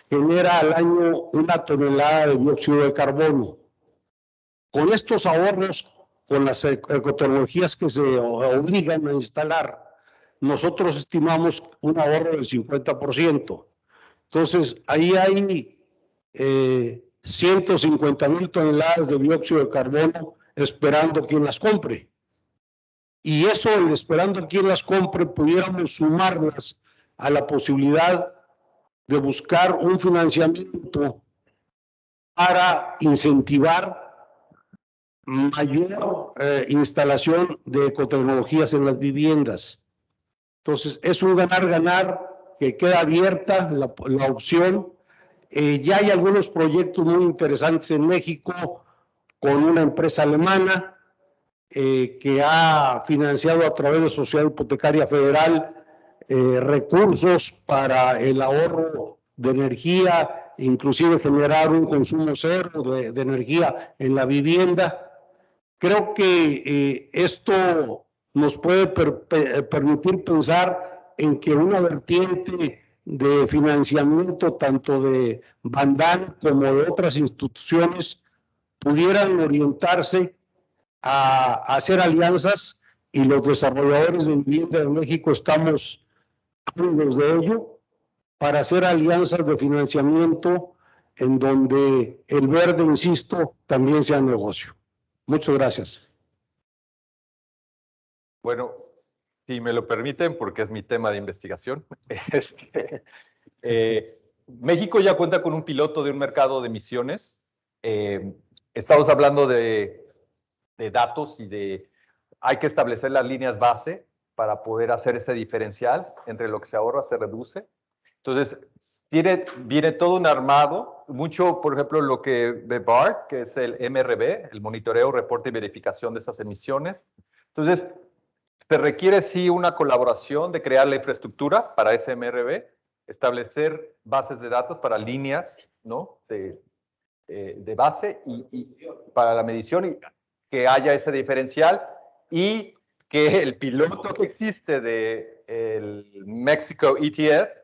genera al año 1 tonelada de dióxido de carbono. Con estos ahorros, con las ecotecnologías que se obligan a instalar, nosotros estimamos un ahorro del 50%. Entonces, ahí hay 150,000 toneladas de dióxido de carbono esperando quien las compre. Y eso, esperando quien las compre, pudiéramos sumarlas a la posibilidad de buscar un financiamiento para incentivar mayor instalación de ecotecnologías en las viviendas. Entonces, es un ganar-ganar que queda abierta la opción. Ya hay algunos proyectos muy interesantes en México con una empresa alemana que ha financiado a través de Sociedad Hipotecaria Federal recursos para el ahorro de energía, inclusive generar un consumo cero de energía en la vivienda. Creo que esto nos puede permitir pensar en que una vertiente de financiamiento tanto de Bandán como de otras instituciones pudieran orientarse a hacer alianzas, y los desarrolladores de vivienda de México estamos ávidos de ello, para hacer alianzas de financiamiento en donde el verde, insisto, también sea negocio. Muchas gracias. Bueno, si me lo permiten, porque es mi tema de investigación, México ya cuenta con un piloto de un mercado de emisiones. Estamos hablando de datos y hay que establecer las líneas base para poder hacer ese diferencial entre lo que se ahorra, se reduce. Entonces, viene todo un armado, mucho, por ejemplo, lo que ve BART, que es el MRV, el monitoreo, reporte y verificación de esas emisiones. Entonces, se requiere sí una colaboración de crear la infraestructura para ese MRV, establecer bases de datos para líneas, ¿no?, de base y para la medición, y que haya ese diferencial, y que el piloto que existe de el Mexico ETS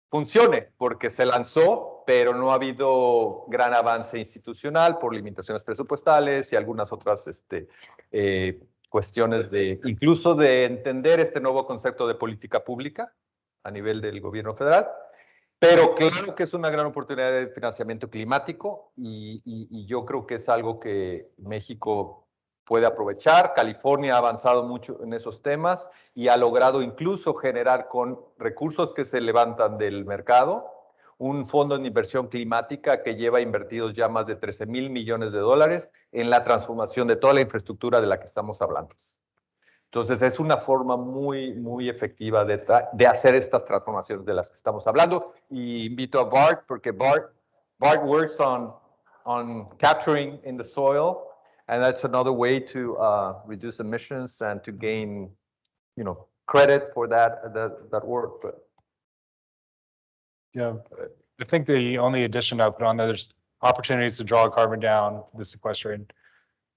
funcione, porque se lanzó, pero no ha habido gran avance institucional por limitaciones presupuestales y algunas otras cuestiones incluso de entender este nuevo concepto de política pública a nivel del gobierno federal. Pero claro que es una gran oportunidad de financiamiento climático y yo creo que es algo que México puede aprovechar. California ha avanzado mucho en esos temas y ha logrado incluso generar con recursos que se levantan del mercado un fondo de inversión climática que lleva invertidos ya más de 13,000 millones de dólares en la transformación de toda la infraestructura de la que estamos hablando. Entonces, es una forma muy, muy efectiva de hacer estas transformaciones de las que estamos hablando. Y invito a Bart, porque Bart works on capturing in the soil, and that's another way to reduce emissions and to gain, credit for that work. But yeah, I think the only addition I'll put on there, there's opportunities to draw carbon down, the sequestration.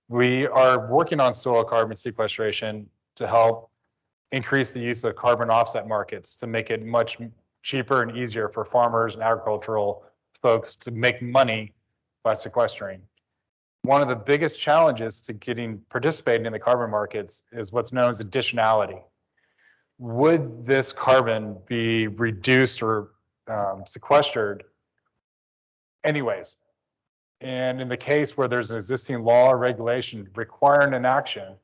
We are working on soil carbon sequestration to help increase the use of carbon offset markets to make it much cheaper and easier for farmers and agricultural folks to make money by sequestering. One of the biggest challenges to participating in the carbon markets is what's known as additionality. Would this carbon be reduced or sequestered anyways? And in the case where there's an existing law or regulation requiring an action,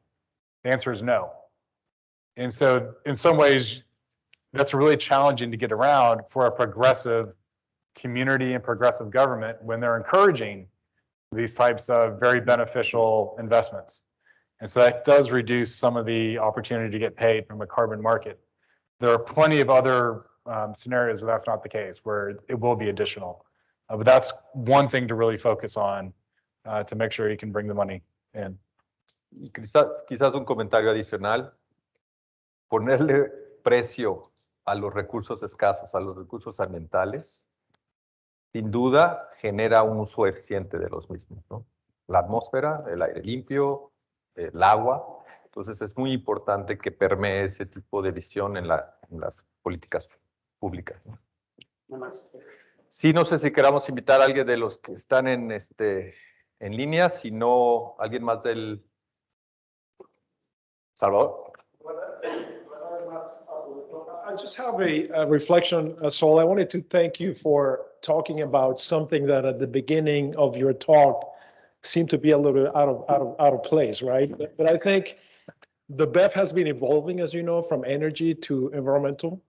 the answer is no. And so in some ways, that's really challenging to get around for a progressive community and progressive government when they're encouraging these types of very beneficial investments. And so that does reduce some of the opportunity to get paid from a carbon market. There are plenty of other scenarios where that's not the case, where it will be additional. But that's one thing to really focus on to make sure you can bring the money in. Y quizás un comentario adicional. Ponerle precio a los recursos escasos, a los recursos ambientales, sin duda genera un uso eficiente de los mismos, ¿no? La atmósfera, el aire limpio, el agua. Entonces es muy importante que permee ese tipo de visión en las políticas públicas, ¿no? Sí, no sé si queramos invitar a alguien de los que están en línea, si no, alguien más del Salvador. I just have a reflection, Sol. I wanted to thank you for talking about something that at the beginning of your talk seemed to be a little out of place, right? But I think the BEF has been evolving, as you know, from energy to environmental.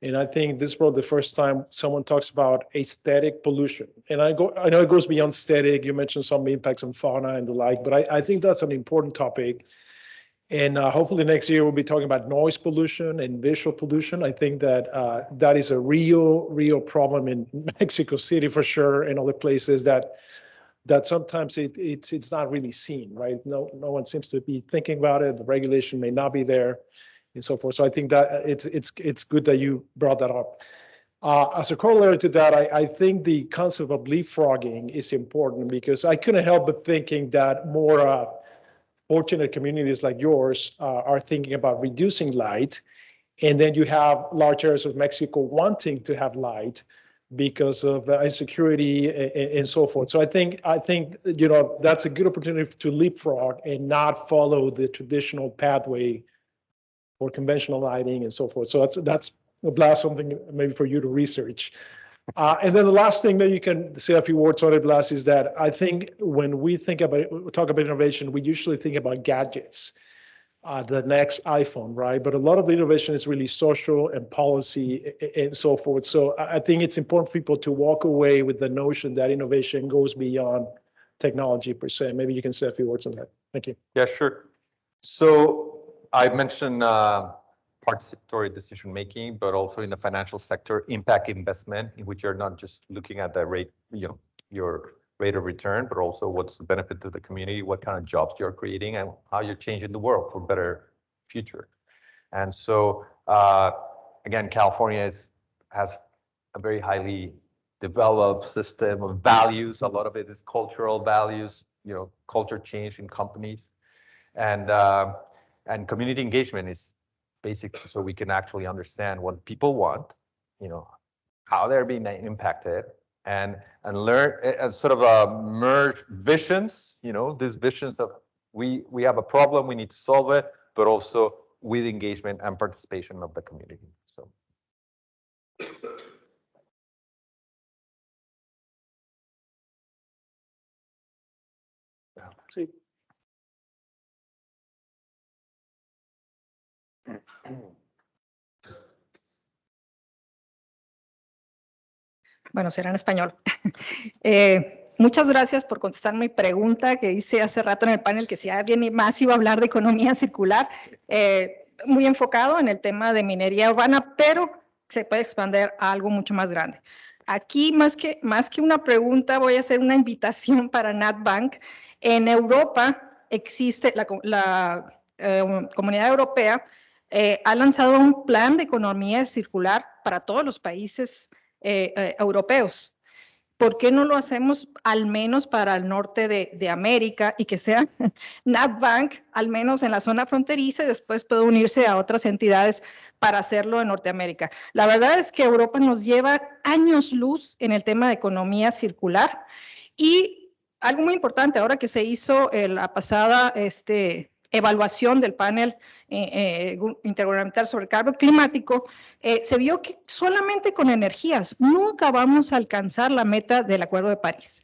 And I think this is probably the first time someone talks about aesthetic pollution. And I know it goes beyond aesthetic. You mentioned some impacts on fauna and the like, but I think that's an important topic. And hopefully next year we'll be talking about noise pollution and visual pollution. I think that that is a real problem in Mexico City for sure, and other places that sometimes it's not really seen, right? No one seems to be thinking about it. The regulation may not be there, and so forth. So I think that it's good that you brought that up. As a corollary to that, I think the concept of leapfrogging is important, because I couldn't help but thinking that more fortunate communities like yours are thinking about reducing light, and then you have large areas of Mexico wanting to have light because of insecurity and so forth. So I think that's a good opportunity to leapfrog and not follow the traditional pathway for conventional lighting and so forth. So that's a blast, something maybe for you to research. And then the last thing that you can say a few words on it, Blas, is that I think when we talk about innovation, we usually think about gadgets, the next iPhone, right? But a lot of the innovation is really social and policy and so forth. So I think it's important for people to walk away with the notion that innovation goes beyond technology per se. Maybe you can say a few words on that. Thank you. Yeah, sure. So I mentioned participatory decision making, but also in the financial sector, impact investment, in which you're not just looking at the rate, your rate of return, but also what's the benefit to the community, what kind of jobs you're creating, and how you're changing the world for a better future. And so, again, California has a very highly developed system of values. A lot of it is cultural values, culture change in companies, and community engagement is basic, so we can actually understand what people want, how they're being impacted, and learn as sort of merge visions, these visions of we have a problem, we need to solve it, but also with engagement and participation of the community. So. Sí. Bueno, será en español. Muchas gracias por contestar mi pregunta que hice hace rato en el panel, que si alguien más iba a hablar de economía circular, muy enfocado en el tema de minería urbana, pero se puede expandir a algo mucho más grande. Aquí, más que una pregunta, voy a hacer una invitación para NADB. En Europa existe la Comunidad Europea, ha lanzado un plan de economía circular para todos los países europeos. ¿Por qué no lo hacemos al menos para el norte de América y que sea NADB al menos en la zona fronteriza y después puede unirse a otras entidades para hacerlo en Norteamérica? La verdad es que Europa nos lleva años luz en el tema de economía circular, y algo muy importante, ahora que se hizo la pasada evaluación del panel intergubernamental sobre el cambio climático, se vio que solamente con energías nunca vamos a alcanzar la meta del Acuerdo de París.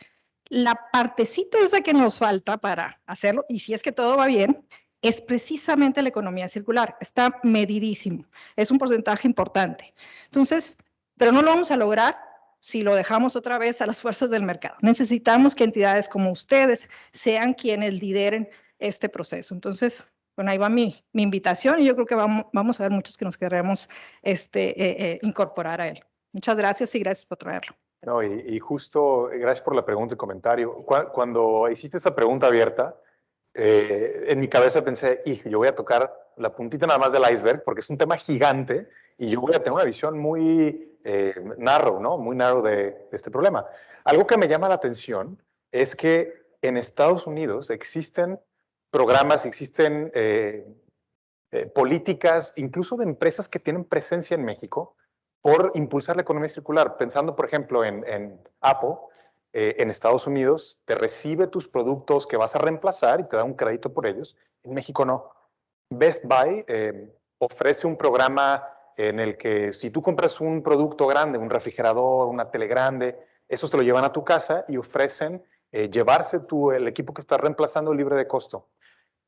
La partecita esa que nos falta para hacerlo, y si es que todo va bien, es precisamente la economía circular. Está medidísimo, es un porcentaje importante. Entonces, pero no lo vamos a lograr si lo dejamos otra vez a las fuerzas del mercado. Necesitamos que entidades como ustedes sean quienes lideren este proceso. Entonces, bueno, ahí va mi invitación, y yo creo que vamos a ver muchos que nos querremos incorporar a él. Muchas gracias y gracias por traerlo. No, y justo, gracias por la pregunta y comentario. Cuando hiciste esa pregunta abierta, en mi cabeza pensé, yo voy a tocar la puntita nada más del iceberg, porque es un tema gigante y yo voy a tener una visión muy narrow, ¿no? Muy narrow de este problema. Algo que me llama la atención es que en Estados Unidos existen programas, existen políticas, incluso de empresas que tienen presencia en México por impulsar la economía circular. Pensando, por ejemplo, en Apple, en Estados Unidos te recibe tus productos que vas a reemplazar y te da un crédito por ellos. En México no. Best Buy ofrece un programa en el que si tú compras un producto grande, un refrigerador, una tele grande, esos te lo llevan a tu casa y ofrecen llevarse el equipo que estás reemplazando libre de costo.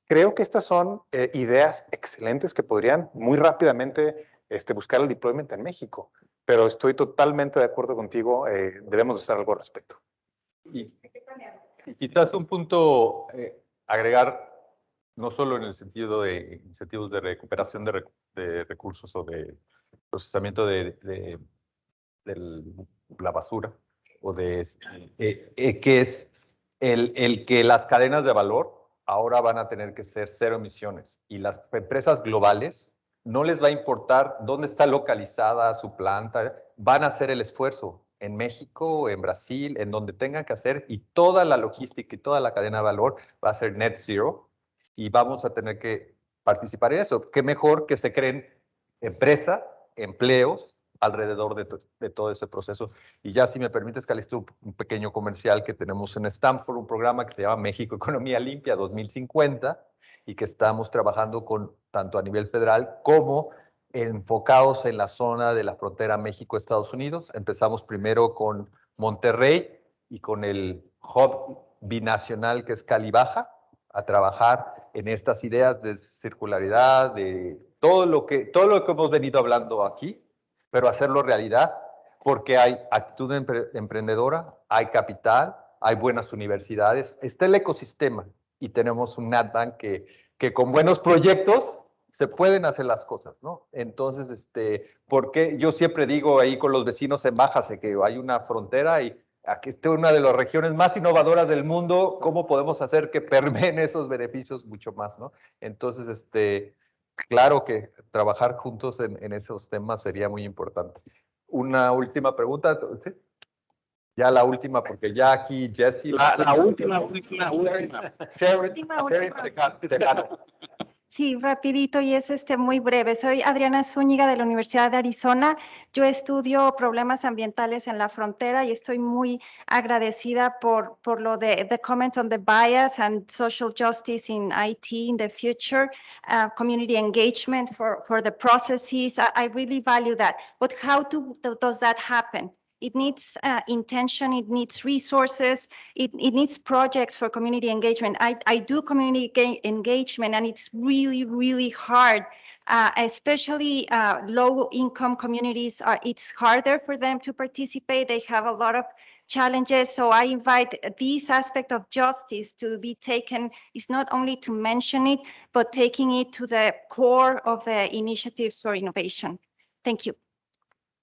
Creo que estas son ideas excelentes que podrían muy rápidamente buscar el deployment en México, pero estoy totalmente de acuerdo contigo, debemos hacer algo al respecto. Y quizás un punto agregar, no solo en el sentido de incentivos de recuperación de recursos o de procesamiento de la basura, o que es el que las cadenas de valor ahora van a tener que ser cero emisiones, y las empresas globales no les va a importar dónde está localizada su planta, van a hacer el esfuerzo en México, en Brasil, en donde tengan que hacer, y toda la logística y toda la cadena de valor va a ser net zero, y vamos a tener que participar en eso. Qué mejor que se creen empresa, empleos alrededor de todo ese proceso. Y ya, si me permites, Calixto, un pequeño comercial que tenemos en Stanford, un programa que se llama México Economía Limpia 2050, y que estamos trabajando con tanto a nivel federal como enfocados en la zona de la frontera México-Estados Unidos. Empezamos primero con Monterrey y con el hub binacional que es Cali Baja, a trabajar en estas ideas de circularidad, de todo lo que hemos venido hablando aquí, pero hacerlo realidad, porque hay actitud emprendedora, hay capital, hay buenas universidades, está el ecosistema, y tenemos un NADB que con buenos proyectos se pueden hacer las cosas, ¿no? Entonces, porque yo siempre digo ahí con los vecinos en Baja, sé que hay una frontera y aquí está una de las regiones más innovadoras del mundo, ¿cómo podemos hacer que permeen esos beneficios mucho más, ¿no? Entonces, claro que trabajar juntos en esos temas sería muy importante. Una última pregunta, ¿sí? Ya la última, porque ya aquí Jesse... La última. Sí, rapidito, y es muy breve. Soy Adriana Zúñiga de la Universidad de Arizona. Yo estudio problemas ambientales en la frontera y estoy muy agradecida por lo de the comment on the bias and social justice in IT in the future, community engagement for the processes. I really value that. But how does that happen? It needs intention, it needs resources, it needs projects for community engagement. I do community engagement, and it's really, really hard, especially low-income communities. It's harder for them to participate. They have a lot of challenges. So I invite this aspect of justice to be taken, is not only to mention it, but taking it to the core of the initiatives for innovation. Thank you.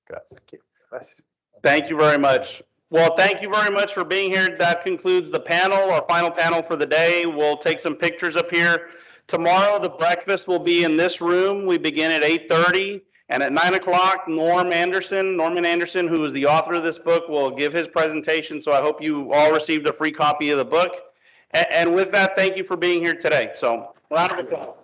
Gracias. Thank you very much. Well, thank you very much for being here. That concludes the panel, our final panel for the day. We'll take some pictures up here. Tomorrow, the breakfast will be in this room. We begin at 8:30. And at 9 o'clock, Norman Anderson, who is the author of this book, will give his presentation. So I hope you all received a free copy of the book. And with that, thank you for being here today. So round of applause.